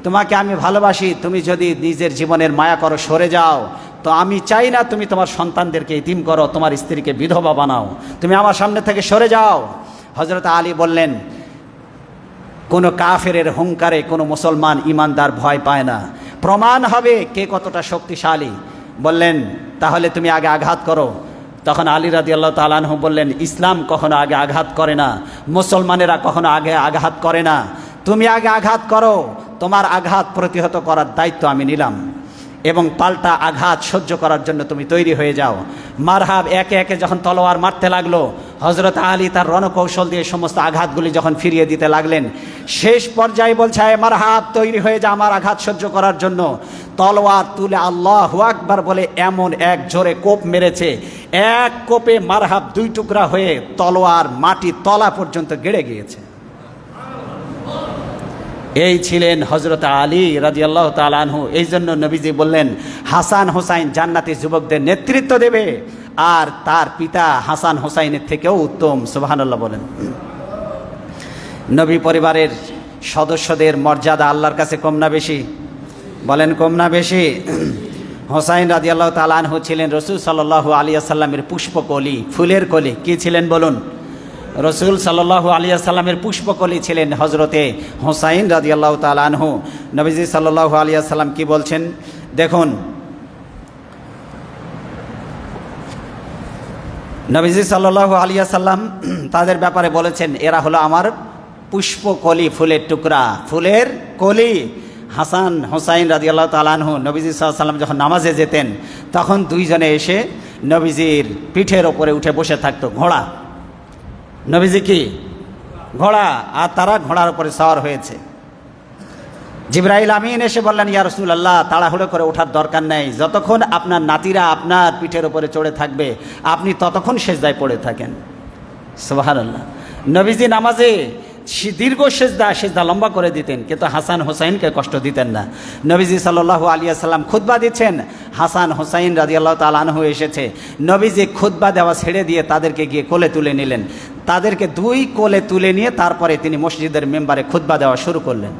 তোমাকে আমি ভালোবাসি, তুমি যদি নিজের জীবনের মায়া করো, সরে যাও, তো আমি চাই না তুমি তোমার সন্তানদেরকে ইতিম করো, তোমার স্ত্রীকে বিধবা বানাও, তুমি আমার সামনে থেকে সরে যাও। হযরত আলী বললেন, কোনো কাফেরের হুঙ্কারে কোনো মুসলমান ইমানদার ভয় পায় না, প্রমাণ হবে কে কতটা শক্তিশালী। বললেন, তাহলে তুমি আগে আঘাত করো। তখন আলী রাদিয়াল্লাহু তাআলা আনহু বললেন, ইসলাম কখনো আগে আঘাত করে না, মুসলমানেরা কখনো আগে আঘাত করে না, তুমি আগে আঘাত করো, তোমার আঘাত প্রতিহত করার দায়িত্ব আমি নিলাম, এবং পাল্টা আঘাত সহ্য করার জন্য তুমি তৈরি হয়ে যাও। মারহাব একে একে যখন তলোয়ার মারতে লাগলো, হযরত আলী তার রণকৌশল দিয়ে সমস্ত আঘাতগুলি যখন ফিরিয়ে দিতে লাগলেন, শেষ পর্যায়ে বলছে, মারহাব, তৈরি হয়ে যা আমার আঘাত সহ্য করার জন্য। তলোয়ার তুলে আল্লাহু আকবার বলে এমন এক জোরে কোপ মেরেছে, এক কোপে মারহাব দুই টুকরা হয়ে তলোয়ার মাটি তলা পর্যন্ত গেড়ে গিয়েছে। এই ছিলেন হযরত আলী রাদিয়াল্লাহু তাআলা আনহু। এই জন্য নবীজি বললেন, হাসান হোসাইন জান্নাতি যুবকদের নেতৃত্ব দেবে, আর তার পিতা হাসান হোসাইনের থেকেও উত্তম। সুবহানাল্লাহ বলেন। নবী পরিবারের সদস্যদের মর্যাদা আল্লাহর কাছে কম না বেশি? বলেন, কম না বেশি? হোসাইন রাদিয়াল্লাহু তাআলা আনহু ছিলেন রাসূল সাল্লাল্লাহু আলাইহি ওয়াসাল্লামের পুষ্পকলি, ফুলের কলি। কি ছিলেন বলুন? রসুল সাল্লাল্লাহু আলাইহি ওয়াসাল্লামের পুষ্পকলি ছিলেন হযরতে হোসাইন রাদিয়াল্লাহু তাআলা আনহু। নবীজি সাল্লাল্লাহু আলাইহি ওয়াসাল্লাম কি বলছেন দেখুন। নবীজি সাল্লাল্লাহু আলাইহি ওয়াসাল্লাম তাদের ব্যাপারে বলেছেন, এরা হলো আমার পুষ্পকলি, ফুলের টুকরা, ফুলের কলি। হাসান হোসাইন রাদিয়াল্লাহু তাআলা আনহু নবীজি সাল্লাল্লাহু আলাইহি ওয়াসাল্লাম যখন নামাজে যেতেন, তখন দুইজনে এসে নবীজির পিঠের ওপরে উঠে বসে থাকতো। ঘোড়া, নবীজি কি ঘোড়া, আর তারা ঘোড়ার উপরে সওয়ার হয়েছে। জিবরাইল আমিন এসে বললেন, ইয়া রাসূলুল্লাহ, তাড়াহুড়ো করে ওঠার দরকার নেই, যতক্ষণ আপনার নাতিরা আপনার পিঠের উপরে চড়ে থাকবে আপনি ততক্ষণ সেজদায় পড়ে থাকেন। সুবহানাল্লাহ। নবীজি নামাজে দীর্ঘ সেজদা লম্বা করে দিতেন, কিন্তু হাসান হোসাইনকে কষ্ট দিতেন না। নবীজি সাল্লাল্লাহু আলাইহি ওয়াসাল্লাম খুতবা দিচ্ছেন, হাসান হোসাইন রাদিয়াল্লাহু তাআলা আনহু এসেছে। নবীজি খুতবা দেওয়া ছেড়ে দিয়ে তাদেরকে গিয়ে কোলে তুলে নিলেন। তাদেরকে দুই কোলে তুলে নিয়ে তারপরে তিনি মসজিদের মেম্বারে খুতবা দেওয়া শুরু করলেন।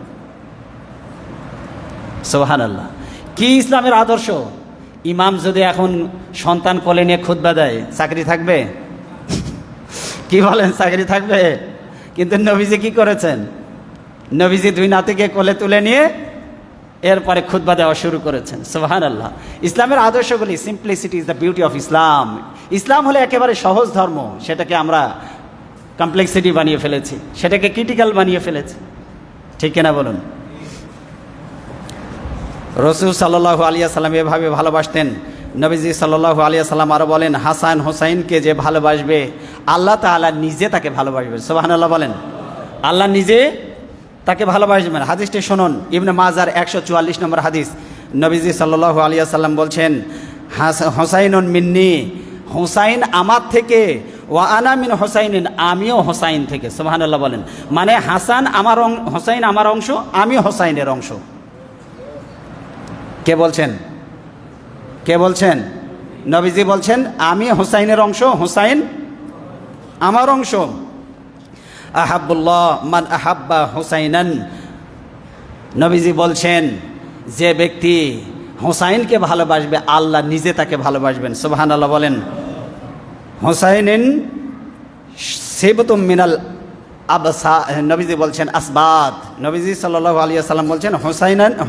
সুবহানাল্লাহ। কি ইসলামের আদর্শ! ইমাম যদি এখন সন্তান কোলে নিয়ে খুতবা দেয়, চাকরি থাকবে? কি বলেন, চাকরি থাকবে? কিন্তু নবীজি কি করেছেন? নবীজি দুই নাতিকে কোলে তুলে নিয়ে এরপরে খুতবা দেওয়া শুরু করেছেন। সুবহানাল্লাহ। ইসলামের আদর্শগুলি, simplicity is the beauty of Islam. ইসলাম হলে একেবারে সহজ ধর্ম, সেটাকে আমরা কমপ্লেক্সিটি বানিয়ে ফেলেছি, সেটাকে ক্রিটিক্যাল বানিয়ে ফেলেছি। ঠিক কিনা বলুন? রাসূল সাল্লাল্লাহু আলাইহি ওয়াসাল্লাম এভাবে ভালোবাসতেন। নবীজি সাল্লাল্লাহু আলাইহি ওয়াসাল্লাম আরও বলেন, হাসান হোসাইনকে যে ভালোবাসবে আল্লাহ তাআলা নিজে তাকে ভালোবাসবেন। সুবহানাল্লাহ বলেন। আল্লাহ নিজে তাকে ভালোবাসবেন। হাদিসটি শুনুন, ইবনে মাজার 144 নম্বর হাদিস। নবীজি সাল্লাল্লাহু আলাইহি ওয়াসাল্লাম বলছেন, হোসাইনুন মিন্নি, হুসাইন আমার থেকে, ওয়া আনা মিন হুসাইনিন, আমিও হুসাইন থেকে। সুবহানাল্লাহ বলেন। মানে হাসান আমার হুসাইন আমার অংশ, আমিও হুসাইনের অংশ। কে বলছেন? কে বলছেন? নবীজি বলছেন আমি হুসাইনের অংশ, হুসাইন আমার অংশ। আহাব্বুল্লাহ মান আহাব্বা হুসাইনান, নবীজি বলছেন যে ব্যক্তি হুসাইনকে ভালোবাসবে আল্লাহ নিজে তাকে ভালোবাসবেন। সুবহানাল্লাহ বলেন। হুসাইনিন সিবতুম মিনাল আবসা, নবীজি বলছেন আসবাত, নবীজি সাল্লাল্লাহু আলাইহি ওয়াসাল্লাম বলছেন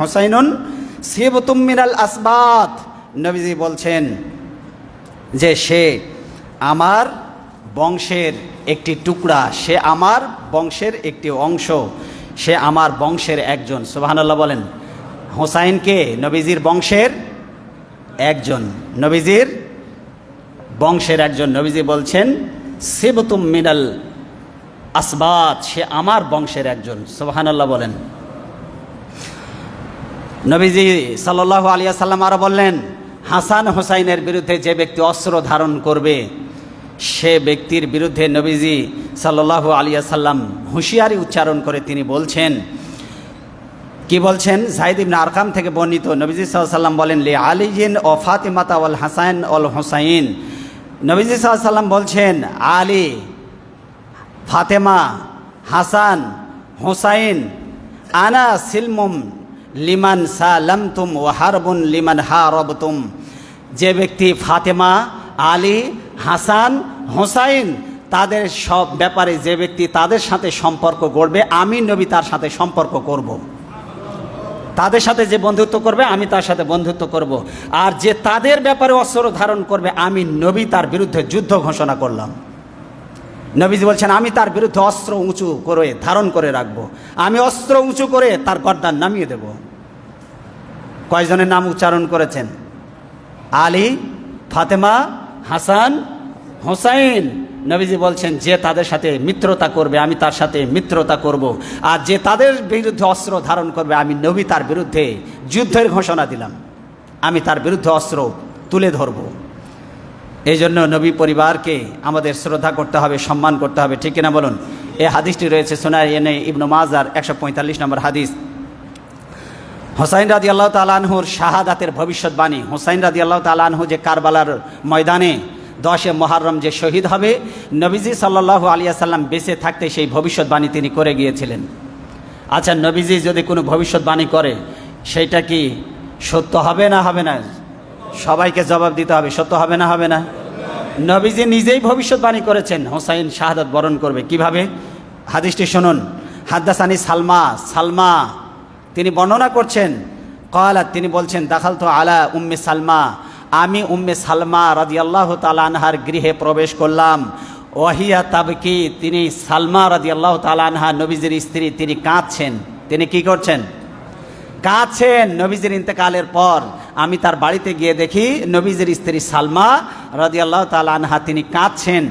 হুসাইনুন সিবতুম মিনাল আসবাত, নবীজি বলছেন যে সে আমার বংশের একটি টুকরা, সে আমার বংশের একটি অংশ, সে আমার বংশের একজন। সুবহানাল্লাহ বলেন। হুসাইনকে নবীজির বংশের একজন, নবীজির বংশের একজন। নবীজি বলছেন সিবতুম মিনাল আসবাত, সে আমার বংশের একজন। সুবহানাল্লাহ বলেন। নবীজি সাল্লাল্লাহু আলাইহি ওয়াসাল্লাম আরো বললেন হাসান হুসাইনের বিরুদ্ধে যে ব্যক্তি অস্ত্র ধারণ করবে সে ব্যক্তির বিরুদ্ধে নবীজি সাল্লাল্লাহু আলাইহি ওয়াসাল্লাম হুঁশিয়ারি উচ্চারণ করে তিনি বলছেন, কি বলছেন? যায়েদ ইবনে আরকাম থেকে বর্ণিত, নবীজি সাল্লাল্লাহু আলাইহি ওয়াসাল্লাম বলেন লি আলিয়িন ও ফাতিমাতা ওয়াল হাসান ওয়াল হুসাইন, নবীজি সাল্লাল্লাহু আলাইহি ওয়াসাল্লাম বলছেন আলী, ফাতেমা, হাসান, হুসাইন, আনা সিলমুম লিমান সালামতুম ওয়া হারবুন লিমান হারাবতুম, যে ব্যক্তি ফাতেমা, আলী, হাসান, হুসাইন তাদের সব ব্যাপারে যে ব্যক্তি তাদের সাথে সম্পর্ক গড়বে আমি নবী তার সাথে সম্পর্ক করব। তাদের সাথে যে বন্ধুত্ব করবে আমি তার সাথে বন্ধুত্ব করব। আর যে তাদের ব্যাপারে অস্ত্র ধারণ করবে আমি নবী তার বিরুদ্ধে যুদ্ধ ঘোষণা করলাম। নবীজি বলছেন আমি তার বিরুদ্ধে অস্ত্র উঁচু করে ধারণ করে রাখবো, আমি অস্ত্র উঁচু করে তার গর্দান নামিয়ে দেব। কয়জনের নাম উচ্চারণ করেছেন? আলী, ফাতেমা, হাসান, হুসাইন। নবীজি বলছেন যে তাদের সাথে মিত্রতা করবে আমি তার সাথে মিত্রতা করব, আর যে তাদের বিরুদ্ধে অস্ত্র ধারণ করবে আমি নবী তার বিরুদ্ধে যুদ্ধের ঘোষণা দিলাম, আমি তার বিরুদ্ধে অস্ত্র তুলে ধরব। এই জন্য নবী পরিবারকে আমাদের শ্রদ্ধা করতে হবে, সম্মান করতে হবে, ঠিক কিনা বলুন? এই হাদিসটি রয়েছে সুনানে ইবনে মাজার 145 নম্বর হাদিস। হুসাইন রাদিয়াল্লাহু তাআলা আনহুর শাহাদাতের ভবিষ্যৎবাণী। হুসাইন রাদিয়াল্লাহু তাআলা আনহু যে কারবালার ময়দানে 10 মুহররম যে শহীদ হবে, নবীজি সাল্লাল্লাহু আলাইহি ওয়াসাল্লাম বেঁচে থাকতে সেই ভবিষ্যৎবাণী তিনি করে গিয়েছিলেন। আচ্ছা, নবীজি যদি কোনো ভবিষ্যৎবাণী করে সেইটা কি সত্য হবে না হবে না? সবাইকে জবাব দিতে হবে, সত্য হবে না হবে না? নবীজি নিজেই ভবিষ্যৎবাণী করেছেন হুসাইন শাহাদাত বরণ করবে। কিভাবে? হাদিসটি শুনুন। হাদ্দাসানি সালমা তিনি বর্ণনা করছেন, ক্বালাত তিনি বলছেন দাখালতু আলা উম্মে সালমা, আমি উম্মে সালমা রাদিয়াল্লাহু তাআলা আনহার গৃহে প্রবেশ করলাম। ওয়াহিয়া তাবকি, তিনি সালমা রাদিয়াল্লাহু তাআলা আনহা নবীজির স্ত্রী, তিনি কাঁদছেন। তিনি কি করছেন? কাঁদছেন। নবীজির ইন্তেকালের পর আমি তার বাড়িতে গিয়ে দেখি নবীজির স্ত্রী সালমা রাদিয়াল্লাহু তাআলা আনহা তিনি কাঁদছেন।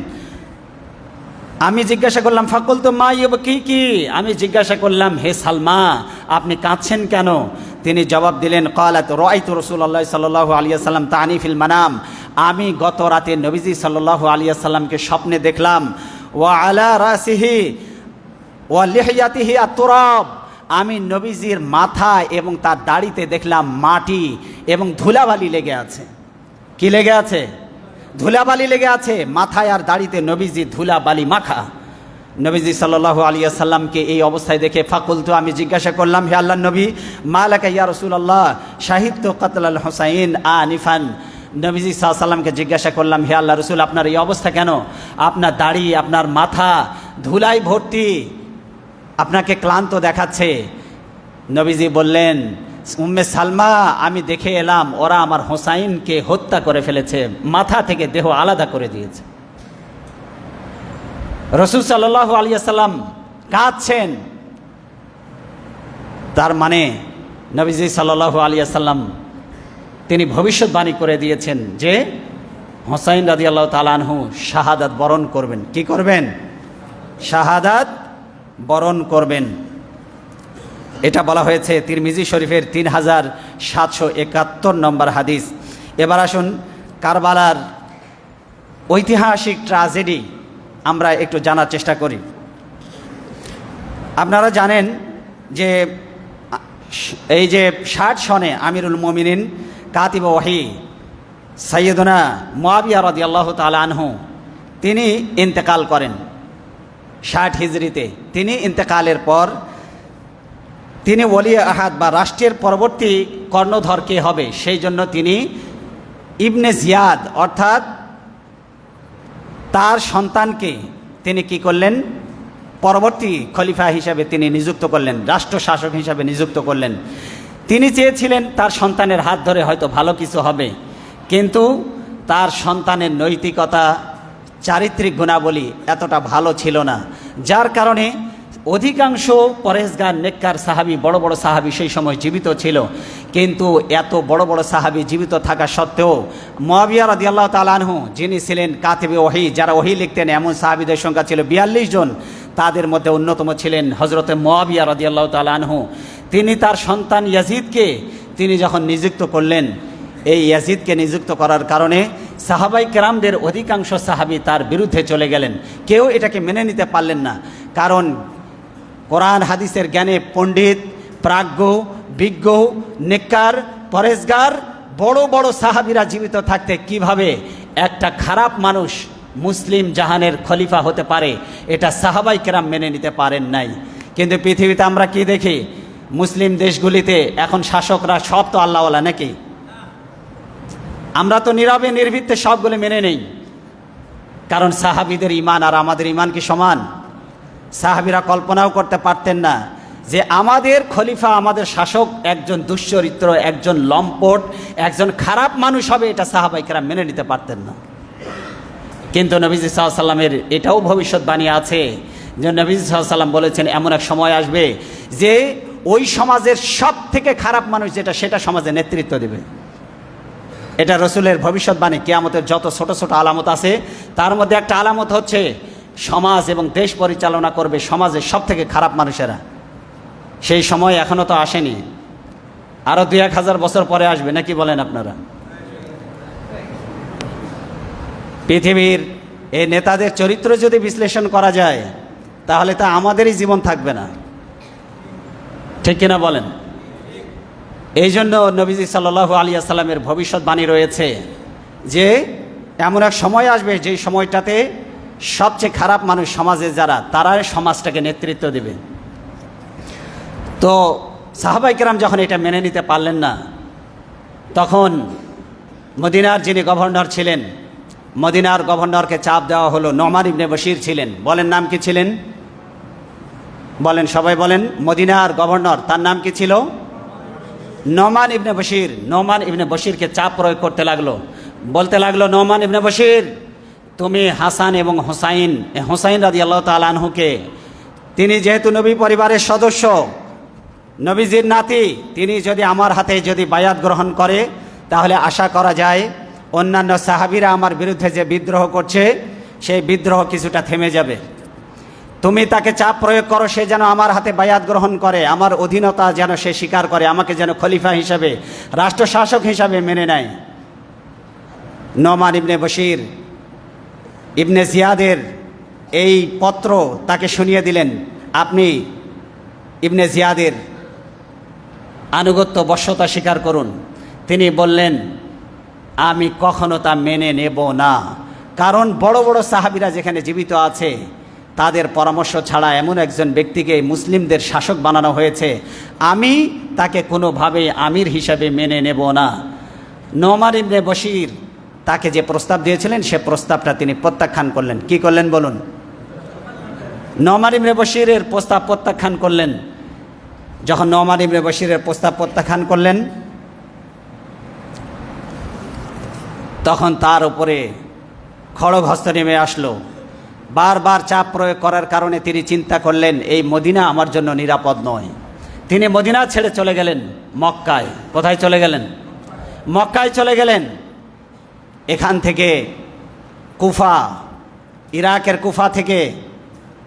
আমি জিজ্ঞাসা করলাম ফাকুলতু মা ইউবকি, আমি জিজ্ঞাসা করলাম হে সালমা আপনি কাঁদছেন কেন? তিনি জবাব দিলেন ক্বালাত রাআইতু রাসূলুল্লাহ সাল্লাল্লাহু আলাইহি ওয়াসাল্লাম তানি ফিল মানাম, আমি গত রাতে নবীজি সাল্লাল্লাহু আলাইহি ওয়াসাল্লামকে স্বপ্নে দেখলাম। ওয়া আলা রাসিহি ওয়া লিহিয়াতিহি আত-তুরাব, আমি নবীজির মাথা এবং তার দাড়িতে দেখলাম মাটি এবং ধুলাবালি লেগে আছে। কি লেগে আছে? ধুলাবালি লেগে আছে। মাথায় আর দাড়িতে নবীজি ধুলাবালি মাখা। নবীজি সাল্লাল্লাহু আলাইহি ওয়াসাল্লামকে এই অবস্থায় দেখে ফাকুলতু, আমি জিজ্ঞাসা করলাম হে আল্লাহর নবী মা লাকা ইয়া রাসূলুল্লাহ শাহিদতু কাতলাল হুসাইন আনিফান, নবীজি সাল্লাল্লাহু আলাইহি ওয়াসাল্লামকে জিজ্ঞাসা করলাম হে আল্লাহর রাসূল আপনার এই অবস্থা কেন? আপনার দাড়ি, আপনার মাথা ধুলায় ভর্তি, আপনাকে ক্লান্ত দেখাচ্ছে। নবীজি বললেন উম্মে সালমা আমি দেখে এলাম ওরা আমার হোসাইনকে হত্যা করে ফেলেছে, মাথা থেকে দেহ আলাদা করে দিয়েছে। রাসূল সাল্লাল্লাহু আলাইহি ওয়াসাল্লাম কাঁদছেন। তার মানে নবীজি সাল্লাল্লাহু আলাইহি ওয়াসাল্লাম তিনি ভবিষ্যৎবাণী করে দিয়েছেন যে হোসাইন রাদিয়াল্লাহু তাআলা আনহু শাহাদাত বরণ করবেন। কি করবেন? শাহাদাত বরণ করবেন। এটা বলা হয়েছে তিরমিজি শরীফের 3771 নম্বর হাদিস। এবার আসুন কারবালার ঐতিহাসিক ট্র্যাজেডি আমরা একটু জানার চেষ্টা করি। আপনারা জানেন যে এই যে 60 সনে আমিরুল মুমিনিন কাতিব ওয়াহি সাইয়্যিদুনা মুআবিয়া রাদিয়াল্লাহু তাআলা আনহু তিনি ইন্তেকাল করেন 60 হিজরিতে। তিনি ইন্তেকালের পর তিনি ওলি আহাদ বা রাষ্ট্রের পরবর্তী কর্ণধর কে হবে সেই জন্য তিনি ইবনে জিয়াদ অর্থাৎ তার সন্তানকে তিনি কি করলেন, পরবর্তী খলিফা হিসাবে তিনি নিযুক্ত করলেন, রাষ্ট্র শাসক হিসাবে নিযুক্ত করলেন। তিনি চেয়েছিলেন তার সন্তানের হাত ধরে হয়তো ভালো কিছু হবে, কিন্তু তার সন্তানের নৈতিকতা, চারিত্রিক গুণাবলী এতটা ভালো ছিল না, যার কারণে অধিকাংশ পরেশগার নেককার সাহাবী, বড় বড় সাহাবী সেই সময় জীবিত ছিল। কিন্তু এত বড় বড় সাহাবী জীবিত থাকা সত্ত্বেও মুআবিয়া রাদিয়াল্লাহু তাআলা আনহু যিনি ছিলেন কাতিবে ওহী, যারা ওহী লিখতেন, এমন সাহাবীদের সংখ্যা ছিল 42 জন। তাদের মধ্যে অন্যতম ছিলেন হযরতে মুআবিয়া রাদিয়াল্লাহু তাআলা আনহু। তিনি তার সন্তান ইয়াজিদকে তিনি যখন নিযুক্ত করলেন, এই ইয়াজিদকে নিযুক্ত করার কারণে সাহাবাই কেরামদের অধিকাংশ সাহাবী তার বিরুদ্ধে চলে গেলেন। কেউ এটাকে মেনে নিতে পারলেন না, কারণ কোরআন হাদিসের জ্ঞানে পণ্ডিত, প্রাজ্ঞ, বিজ্ঞ, নেককার, পরেশগার বড় বড় সাহাবীরা জীবিত থাকতে কিভাবে একটা খারাপ মানুষ মুসলিম জাহানের খলিফা হতে পারে, এটা সাহাবাই কেরাম মেনে নিতে পারেন নাই। কিন্তু পৃথিবীতে আমরা কি দেখি, মুসলিম দেশগুলিতে এখন শাসকরা সব তো আল্লাহওয়ালা নাকি? আমরা তো নীরবে নির্ভীকতে সবগুলো মেনে নেই, কারণ সাহাবীদের ঈমান আর আমাদের ঈমান কি সমান? সাহাবীরা কল্পনাও করতে পারতেন না যে আমাদের খলিফা, আমাদের শাসক একজন দুশ্চরিত্র, একজন লম্পট, একজন খারাপ মানুষ হবে, এটা সাহাবায়ে কেরাম মেনে নিতে পারতেন না। কিন্তু নবীজি সাল্লাল্লাহু আলাইহি ওয়াসাল্লামের এটাও ভবিষ্যৎবাণী আছে যে নবীজি সাল্লাল্লাহু আলাইহি ওয়াসাল্লাম বলেছেন এমন এক সময় আসবে যে ওই সমাজের সব থেকে খারাপ মানুষ যেটা, সেটা সমাজে নেতৃত্ব দেবে। এটা রসুলের ভবিষ্যৎবাণী। কিয়ামতের যত ছোট ছোট আলামত আছে তার মধ্যে একটা আলামত হচ্ছে সমাজ এবং দেশ পরিচালনা করবে সমাজের সব থেকে খারাপ মানুষেরা। সেই সময় এখনও তো আসেনি, আরও 2-1000 বছর পরে আসবে, নাকি বলেন আপনারা? পৃথিবীর এই নেতাদের চরিত্র যদি বিশ্লেষণ করা যায় তাহলে তা আমাদেরই জীবন থাকবে না, ঠিক কিনা বলেন? এই জন্য নবীজি সাল্লাল্লাহু আলাইহি ওয়াসাল্লামের ভবিষ্যৎবাণী রয়েছে যে এমন এক সময় আসবে যেই সময়টাতে সবচেয়ে খারাপ মানুষ সমাজে যারা, তারাই সমাজটাকে নেতৃত্ব দেবে। তো সাহাবায়ে কেরাম যখন এটা মেনে নিতে পারলেন না, তখন মদিনার যিনি গভর্নর ছিলেন, মদিনার গভর্নরকে চাপ দেওয়া হলো। নোমান ইবনে বশির ছিলেন, বলেন নাম কি ছিলেন? বলেন, সবাই বলেন। মদিনার গভর্নর, তার নাম কি ছিল? নোমান ইবনে বশির। নোমান ইবনে বশিরকে চাপ প্রয়োগ করতে লাগলো, বলতে লাগলো, নোমান ইবনে বশির, তুমি হাসান এবং হোসাইন রাদিয়াল্লাহু তাআলা আনহুকে, তিনি যেহেতু নবী পরিবারের সদস্য, নবীজির নাতি, তিনি যদি আমার হাতে যদি বায়াত গ্রহণ করে তাহলে আশা করা যায় অন্যান্য সাহাবীরা আমার বিরুদ্ধে যে বিদ্রোহ করছে সেই বিদ্রোহ কিছুটা থেমে যাবে। তুমি তাকে চাপ প্রয়োগ করো, সে যেন আমার হাতে বায়াত গ্রহণ করে, আমার অধীনতা যেন সে স্বীকার করে, আমাকে যেন খলিফা হিসাবে, রাষ্ট্র শাসক হিসাবে মেনে নেয়। নোমান ইবনে বশির ইবনে জিয়াদের এই পত্র তাকে শুনিয়ে দিলেন, আপনি ইবনে জিয়াদের আনুগত্য বশ্যতা স্বীকার করুন। তিনি বললেন, আমি কখনো তা মেনে নেব না, কারণ বড় বড় সাহাবীরা যেখানে জীবিত আছে তাদের পরামর্শ ছাড়া এমন একজন ব্যক্তিকে মুসলিমদের শাসক বানানো হয়েছে, আমি তাকে কোনোভাবেই আমির হিসাবে মেনে নেব না। নোমান ইবনে বশির তাকে যে প্রস্তাব দিয়েছিলেন সে প্রস্তাবটা তিনি প্রত্যাখ্যান করলেন। কি করলেন বলুন? নোমান ইবনে বশিরের প্রস্তাব প্রত্যাখ্যান করলেন। যখন নোমান ইবনে বশিরের প্রস্তাব প্রত্যাখ্যান করলেন, তখন তার উপরে খড়গ হস্ত নেমে আসলো। বারবার চাপ প্রয়োগ করার কারণে তিনি চিন্তা করলেন, এই মদিনা আমার জন্য নিরাপদ নয়। তিনি মদিনা ছেড়ে চলে গেলেন মক্কায়। কোথায় চলে গেলেন? মক্কায় চলে গেলেন। এখান থেকে কুফা, ইরাকের কুফা থেকে,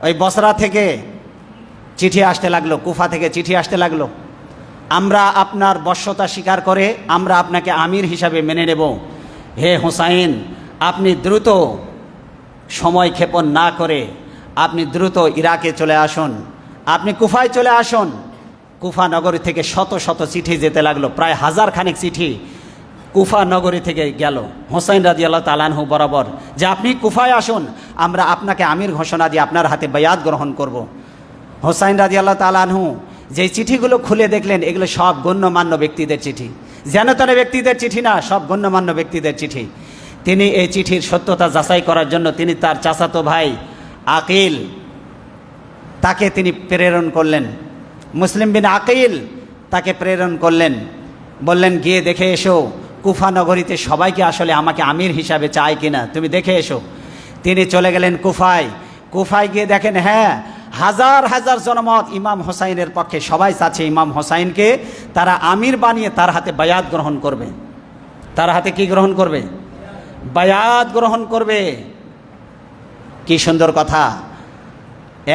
ওই বসরা থেকে চিঠি আসতে লাগলো, কুফা থেকে চিঠি আসতে লাগলো, আমরা আপনার বশ্যতা স্বীকার করে আমরা আপনাকে আমির হিসাবে মেনে নেব। হে হুসাইন, আপনি দ্রুত সময় ক্ষেপণ না করে আপনি দ্রুত ইরাকে চলে আসুন, আপনি কুফায় চলে আসুন। কুফা নগরী থেকে শত শত চিঠি যেতে লাগলো, প্রায় 1000 খানেক চিঠি কুফা নগরী থেকে গেল হোসাইন রাদিয়াল্লাহু তাআলা আনহু বরাবর, যে আপনি কুফায় আসুন, আমরা আপনাকে আমির ঘোষণা দিয়ে আপনার হাতে বায়াত গ্রহণ করব। হোসাইন রাদিয়াল্লাহু তাআলা আনহু যেই চিঠিগুলো খুলে দেখলেন, এগুলো সব গণ্যমান্য ব্যক্তিদের চিঠি, যেন তেন ব্যক্তিদের চিঠি না, সব গণ্যমান্য ব্যক্তিদের চিঠি। তিনি এই চিঠির সত্যতা যাচাই করার জন্য তিনি তার চাচাতো ভাই আকিল তাকে তিনি প্রেরণ করলেন, মুসলিম বিন আকিল তাকে প্রেরণ করলেন, বললেন গিয়ে দেখে এসো কুফা নগরীতে সবাইকে আসলে আমাকে আমির হিসাবে চায় কিনা, তুমি দেখে এসো। তিনি চলে গেলেন কুফায়। কুফায় গিয়ে দেখেন, হ্যাঁ, হাজার হাজার জনমত ইমাম হোসাইনের পক্ষে, সবাই চাচ্ছে ইমাম হোসাইনকে তারা আমির বানিয়ে তার হাতে বায়াত গ্রহণ করবে। তার হাতে কি গ্রহণ করবে? বায়াত গ্রহণ করবে। কি সুন্দর কথা!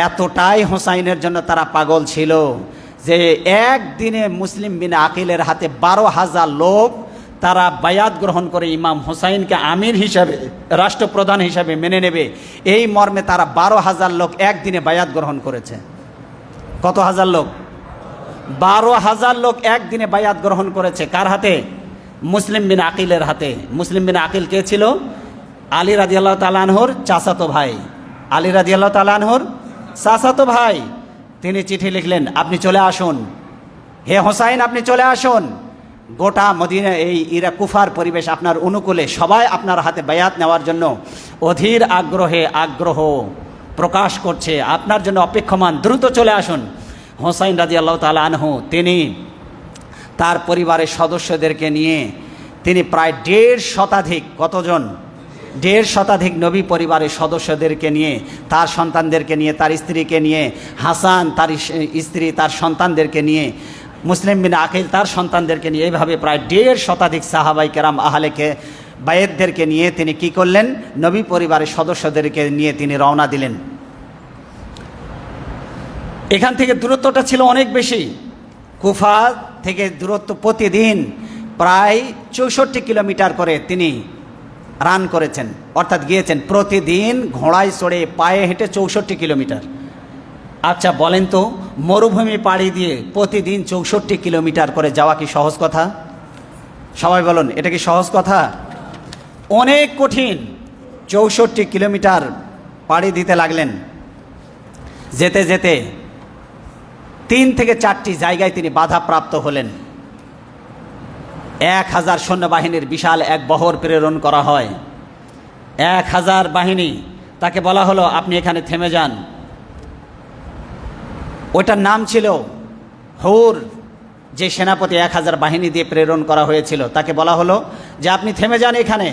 এতটাই হোসাইনের জন্য তারা পাগল ছিল যে একদিনে মুসলিম বিন আকিলের হাতে 12,000 লোক তারা বায়াত গ্রহণ করে ইমাম হোসাইনকে আমির হিসাবে, রাষ্ট্রপ্রধান হিসাবে মেনে নেবে, এই মর্মে তারা 12,000 লোক একদিনে বায়াত গ্রহণ করেছে। কত হাজার লোক? 12,000 লোক একদিনে বায়াত গ্রহণ করেছে। কার হাতে? মুসলিম বিন আকিলের হাতে। মুসলিম বিন আকিল কে ছিল? আলী রাদিয়াল্লাহু তাআলা আনহুর চাচাতো ভাই। আলী রাদিয়াল্লাহু তাআলা আনহুর চাচাতো ভাই। তিনি চিঠি লিখলেন, আপনি চলে আসুন, হে হোসাইন আপনি চলে আসুন, গোটা মদিনা এই ইরা কুফার পরিবেশ আপনার অনুকূলে, সবাই আপনার হাতে বায়াত নেওয়ার জন্য অধীর আগ্রহ প্রকাশ করছে, আপনার জন্য অপেক্ষমান, দ্রুত চলে আসুন। হোসাইন রাদিয়াল্লাহু তাআলা আনহু তিনি তার পরিবারের সদস্যদেরকে নিয়ে তিনি প্রায় 1.5 শতাধিক, কতজন? 1.5 শতাধিক নবী পরিবারের সদস্যদেরকে নিয়ে, তার সন্তানদেরকে নিয়ে, তার স্ত্রীকে নিয়ে, হাসান তার স্ত্রী তার সন্তানদেরকে নিয়ে, মুসলিম বিন আকিল তার সন্তানদেরকে নিয়ে, এইভাবে প্রায় 1.5 শতাধিক সাহাবাই কেরাম আহলেকে বায়েতদেরকে নিয়ে তিনি কি করলেন? নবী পরিবারের সদস্যদেরকে নিয়ে তিনি রওনা দিলেন। এখান থেকে দূরত্বটা ছিল অনেক বেশি। কুফা থেকে দূরত্ব প্রতিদিন প্রায় 64 কিলোমিটার করে তিনি রান করেছেন, অর্থাৎ গিয়েছেন প্রতিদিন ঘোড়ায় চড়ে, পায়ে হেঁটে 64 কিলোমিটার। আচ্ছা বলেন তো, মরুভূমি পাড়ি দিয়ে প্রতিদিন 64 কিলোমিটার করে যাওয়া কি সহজ কথা? সবাই বলুন, এটা কি সহজ কথা? অনেক কঠিন। 64 কিলোমিটার পাড়ি দিতে লাগলেন। যেতে যেতে 3 থেকে 4টি জায়গায় তিনি বাধাপ্রাপ্ত হলেন। 1000 সৈন্যবাহিনীর বিশাল এক বহর প্রেরণ করা হয়। 1000 বাহিনী, তাকে বলা হলো আপনি এখানে থেমে যান। ওটার নাম ছিল হুর। যে সেনাপতি 1000 বাহিনী দিয়ে প্রেরণ করা হয়েছিল, তাকে বলা হলো যে আপনি থেমে যান, এখানে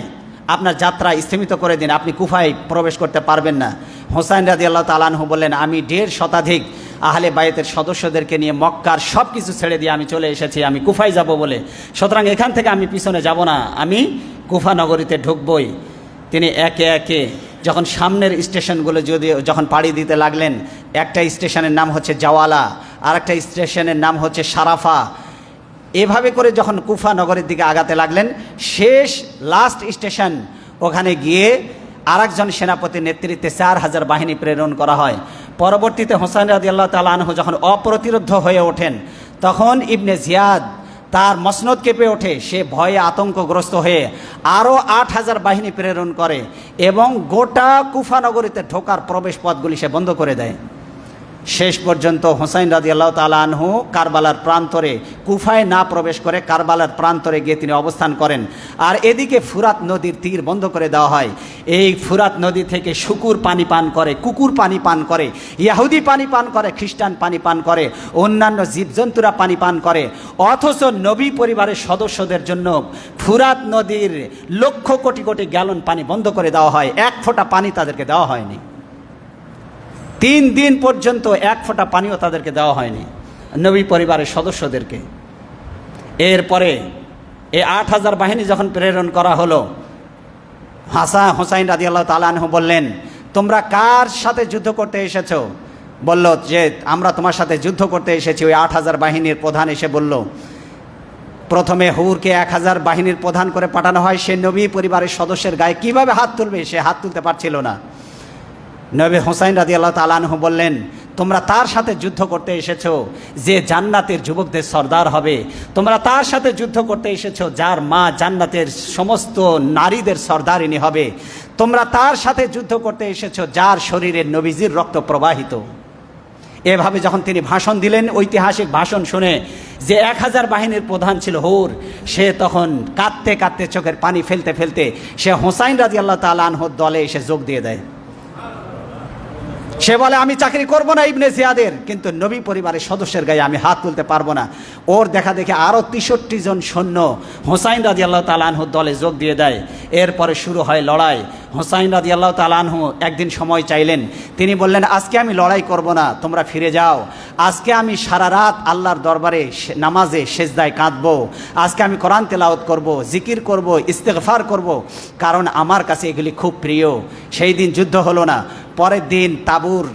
আপনার যাত্রা স্থগিত করে দিন, আপনি কুফায় প্রবেশ করতে পারবেন না। হোসাইন রাদিয়াল্লাহু তাআলা আনহু বললেন, আমি 1.5 শতাধিক আহলে বায়েতের সদস্যদেরকে নিয়ে মক্কার সব কিছু ছেড়ে দিয়ে আমি চলে এসেছি, আমি কুফায় যাব বলে, সুতরাং এখান থেকে আমি পিছনে যাব না, আমি কুফা নগরীতে ঢুকবই। তিনি একে একে যখন সামনের স্টেশনগুলো যখন পাড়ি দিতে লাগলেন, একটা স্টেশনের নাম হচ্ছে জাওয়ালা, আর একটা স্টেশনের নাম হচ্ছে সারাফা, এভাবে করে যখন কুফা নগরের দিকে আগাতে লাগলেন, শেষ লাস্ট স্টেশন ওখানে গিয়ে আরেকজন সেনাপতির নেতৃত্বে 4000 বাহিনী প্রেরণ করা হয়। পরবর্তীতে হোসাইন রাদিয়াল্লাহু তাআলা আনহু যখন অপ্রতিরোধ্য হয়ে ওঠেন, তখন ইবনে জিয়াদ তার মসনদ কেঁপে ওঠে, সে ভয়ে আতঙ্কগ্রস্ত হয়ে আরও 8000 বাহিনী প্রেরণ করে এবং গোটা কুফা নগরীতে ঢোকার প্রবেশ পথগুলি সে বন্ধ করে দেয়। শেষ পর্যন্ত হোসাইন রাদিয়াল্লাহু তাআলা আনহু কারবালার প্রান্তরে, কুফায় না প্রবেশ করে কারবালার প্রান্তরে গিয়ে তিনি অবস্থান করেন। আর এদিকে ফুরাত নদীর তীর বন্ধ করে দেওয়া হয়। এই ফুরাত নদী থেকে শুকুর পানি পান করে, কুকুর পানি পান করে, ইহুদি পানি পান করে, খ্রিস্টান পানি পান করে, অন্যান্য জীবজন্তুরা পানি পান করে। অথচ নবী পরিবারের সদস্যদের জন্য ফুরাত নদীর লক্ষ কোটি কোটি গ্যালন পানি বন্ধ করে দেওয়া হয়, 1 ফোঁটা পানি তাদেরকে দেওয়া হয়নি। 3 দিন পর্যন্ত 1 ফোঁটা পানিও তাদেরকে দেওয়া হয়নি নবী পরিবারের সদস্যদেরকে। এরপরে এই 8000 বাহিনী যখন প্রেরণ করা হলো, হোসাইন রাদিয়াল্লাহু তাআলা আনহু বললেন, তোমরা কার সাথে যুদ্ধ করতে এসেছো? বলল যে আমরা তোমার সাথে যুদ্ধ করতে এসেছি। ওই 8000 বাহিনীর প্রধান এসে বলল, প্রথমে হুরকে 1000 বাহিনীর প্রধান করে পাঠানো হয়, সে নবী পরিবারের সদস্যের গায়ে কিভাবে হাত তুলবে, সে হাত তুলতে পারছিল না। নবী হুসাইন রাদিয়াল্লাহু তাআলা আনহু বললেন, তোমরা তার সাথে যুদ্ধ করতে এসেছো যে জান্নাতের যুবকদের সর্দার হবে, তোমরা তার সাথে যুদ্ধ করতে এসেছো যার মা জান্নাতের সমস্ত নারীদের সর্দারিনী হবে, তোমরা তার সাথে যুদ্ধ করতে এসেছো যার শরীরে নবীজির রক্ত প্রবাহিত। এভাবে যখন তিনি ভাষণ দিলেন, ঐতিহাসিক ভাষণ শুনে যে 1000 বাহিনীর প্রধান ছিল হুর, সে তখন কাঁদতে কাঁদতে চোখের পানি ফেলতে ফেলতে সে হুসাইন রাদিয়াল্লাহু তাআলা আনহুর দলে এসে যোগ দিয়ে দেয়। সে বলে, আমি চাকরি করব না ইবনে জিয়াদের, কিন্তু নবী পরিবারের সদস্যের গায়ে আমি হাত তুলতে পারবো না। ওর দেখা দেখে আরও 63 জন সৈন্য হুসাইন রাদিয়াল্লাহু তাআলা আনহুর দলে যোগ দিয়ে দেয়। এরপরে শুরু হয় লড়াই। হুসাইন রাদিয়াল্লাহু তাআলা আনহু একদিন সময় চাইলেন। তিনি বললেন, আজকে আমি লড়াই করব না, তোমরা ফিরে যাও। আজকে আমি সারা রাত আল্লাহর দরবারে নামাজে সেজদায় কাঁদবো। আজকে আমি কোরআন তেলাওয়াত করব, জিকির করব, ইস্তেগফার করব, কারণ আমার কাছে এগুলি খুব প্রিয়। সেই দিন যুদ্ধ হলো না। পরের দিন তাবুর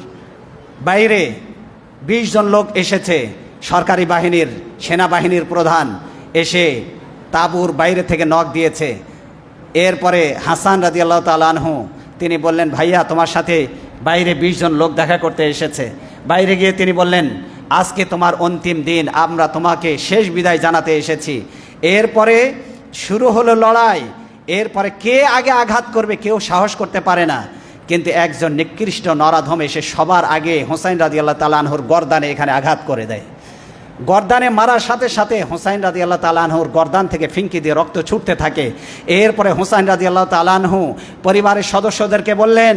বাইরে 20 জন লোক এসেছে, সরকারি বাহিনীর সেনাবাহিনীর প্রধান এসে তাবুর বাইরে থেকে নক দিয়েছে। এরপরে হাসান রাদিয়াল্লাহু তাআলা আনহু তিনি বললেন, ভাইয়া তোমার সাথে বাইরে 20 জন লোক দেখা করতে এসেছে। বাইরে গিয়ে তিনি বললেন, আজকে তোমার অন্তিম দিন, আমরা তোমাকে শেষ বিদায় জানাতে এসেছি। এরপরে শুরু হলো লড়াই। এরপরে কে আগে আঘাত করবে কেউ সাহস করতে পারে না, কিন্তু একজন নিকৃষ্ট নরাধম এসে সবার আগে হুসাইন রাদিয়াল্লাহু তাআলা আনহুর গর্দানে এখানে আঘাত করে দেয়। গর্দানে মারার সাথে সাথে হুসাইন রাদিয়াল্লাহু তাআলা আনহুর গর্দান থেকে ফিঙ্কি দিয়ে রক্ত ছুটতে থাকে। এরপরে হুসাইন রাদিয়াল্লাহু তাআলা আনহু পরিবারের সদস্যদেরকে বললেন,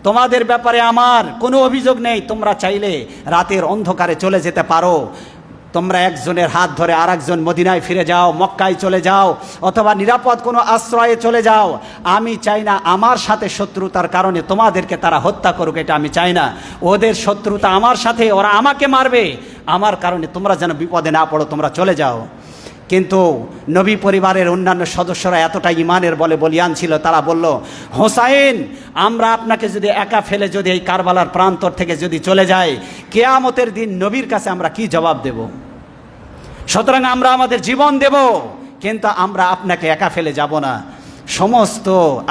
তোমাদের ব্যাপারে আমার কোনো অভিযোগ নেই, তোমরা চাইলে রাতের অন্ধকারে চলে যেতে পারো, তোমরা একজনের হাত ধরে আরেকজন মদিনায় ফিরে যাও, মক্কায় চলে যাও, অথবা নিরাপদ কোনো আশ্রয়ে চলে যাও। আমি চাই না আমার সাথে শত্রুতার কারণে তোমাদেরকে তারা হত্যা করুক, এটা আমি চাই না। ওদের শত্রুতা আমার সাথে, ওরা আমাকে মারবে, আমার কারণে তোমরা যেন বিপদে না পড়ো, তোমরা চলে যাও। কিন্তু নবী পরিবারের অন্যান্য সদস্যরা এতটা ইমানের বলে বলিয়ান ছিল, তারা বলল, হোসাইন আমরা আপনাকে যদি একা ফেলে যদি এই কারবালার প্রান্তর থেকে যদি চলে যাই, কিয়ামতের দিন নবীর কাছে আমরা কি জবাব দেব? সুতরাং আমরা আমাদের জীবন দেব, কিন্তু আমরা আপনাকে একা ফেলে যাব না। সমস্ত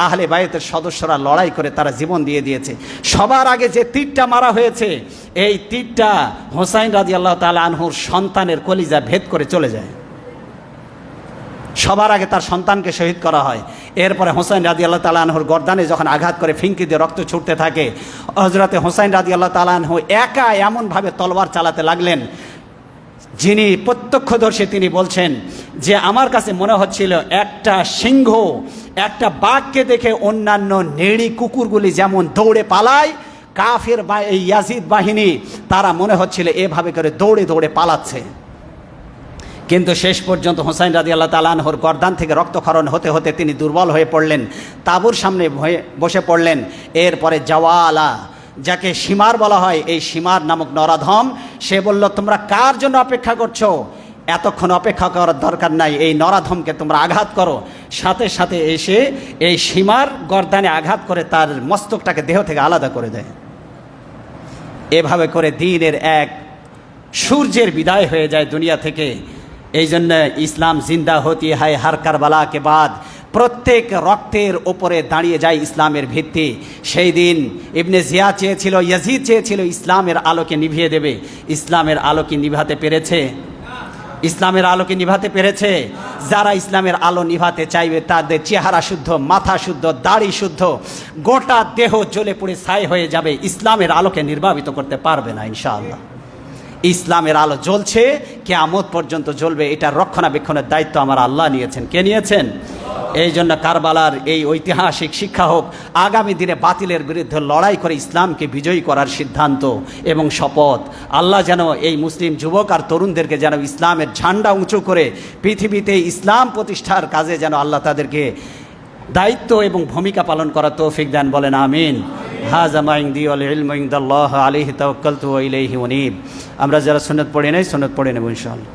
আহলে বায়তের সদস্যরা লড়াই করে তারা জীবন দিয়ে দিয়েছে। সবার আগে যে তীরটা মারা হয়েছে, এই তীরটা হোসাইন রাদিয়াল্লাহু তাআলা আনহুর সন্তানের কলিজা ভেদ করে চলে যায়। সবার আগে তার সন্তানকে শহীদ করা হয়। এরপরে হোসাইন রাদিয়াল্লাহু তাআলা আনহুর গর্দানে যখন আঘাত করে ফিঙ্কি দিয়ে রক্ত ছুটতে থাকে, হযরতে হোসাইন রাদিয়াল্লাহু তাআলা আনহু একা এমনভাবে তলোয়ার চালাতে লাগলেন, যিনি প্রত্যক্ষদর্শী তিনি বলছেন যে আমার কাছে মনে হচ্ছিল একটা সিংহ একটা বাঘকে দেখে অন্যান্য নেড়ি কুকুরগুলি যেমন দৌড়ে পালায়, কাফের এই ইয়াজিদ বাহিনী তারা মনে হচ্ছিল এভাবে করে দৌড়ে দৌড়ে পালাচ্ছে। কিন্তু শেষ পর্যন্ত হোসাইন রাদিয়াল্লাহু তাআলা আনহুর গর্দান থেকে রক্তক্ষরণ হতে হতে তিনি দুর্বল হয়ে পড়লেন, তাঁবুর সামনে বসে পড়লেন। এরপরে জাওয়ালা, যাকে সীমার বলা হয়, এই সীমার নামক নরাধম, সে বলল, তোমরা কার জন্য অপেক্ষা করছো? এতক্ষণ অপেক্ষা করার দরকার নাই, এই নরাধমকে তোমরা আঘাত করো। সাথে সাথে এসে এই সীমার গর্দানে আঘাত করে তার মস্তকটাকে দেহ থেকে আলাদা করে দেয়। এভাবে করে দিনের এক সূর্যের বিদায় হয়ে যায় দুনিয়া থেকে। এই জন্য ইসলাম জিন্দা হতি হয় হার কারবালা কে বাদ। প্রত্যেক রক্তের ওপরে দাঁড়িয়ে যায় ইসলামের ভিত্তি। সেই দিন ইবনে জিয়া চেয়েছিল, ইয়াজিদ চেয়েছিল ইসলামের আলোকে নিভিয়ে দেবে। ইসলামের আলোকে নিভাতে পেরেছে? ইসলামের আলোকে নিভাতে পেরেছে? যারা ইসলামের আলো নিভাতে চাইবে তাদের চেহারা শুদ্ধ, মাথা শুদ্ধ, দাড়ি শুদ্ধ, গোটা দেহ জ্বলে পুড়ে ছাই হয়ে যাবে, ইসলামের আলোকে নির্বাপিত করতে পারবে না ইনশাআল্লাহ। ইসলামের আলো জ্বলছে, কিয়ামত পর্যন্ত জ্বলবে, এটার রক্ষণাবেক্ষণের দায়িত্ব আমার আল্লাহ নিয়েছেন। কে নিয়েছেন? এই জন্য কারবালার এই ঐতিহাসিক শিক্ষা হোক, আগামী দিনে বাতিলের বিরুদ্ধে লড়াই করে ইসলামকে বিজয়ী করার সিদ্ধান্ত এবং শপথ। আল্লাহ যেন এই মুসলিম যুবক আর তরুণদেরকে যেন ইসলামের ঝান্ডা উঁচু করে পৃথিবীতে ইসলাম প্রতিষ্ঠার কাজে যেন আল্লাহ তাদেরকে দায়িত্ব এবং ভূমিকা পালন করার তৌফিক দেন, বলেন আমিন। হাযা মা ইনদি ওয়াল ইলমু ইনদাল্লাহ আলাইহি তাওয়াক্কালতু ওয়া ইলাইহি উনীব। আমরা যারা সুন্নাত পড়ে নাই, সুন্নাত পড়ে নেব ইনশাআল্লাহ।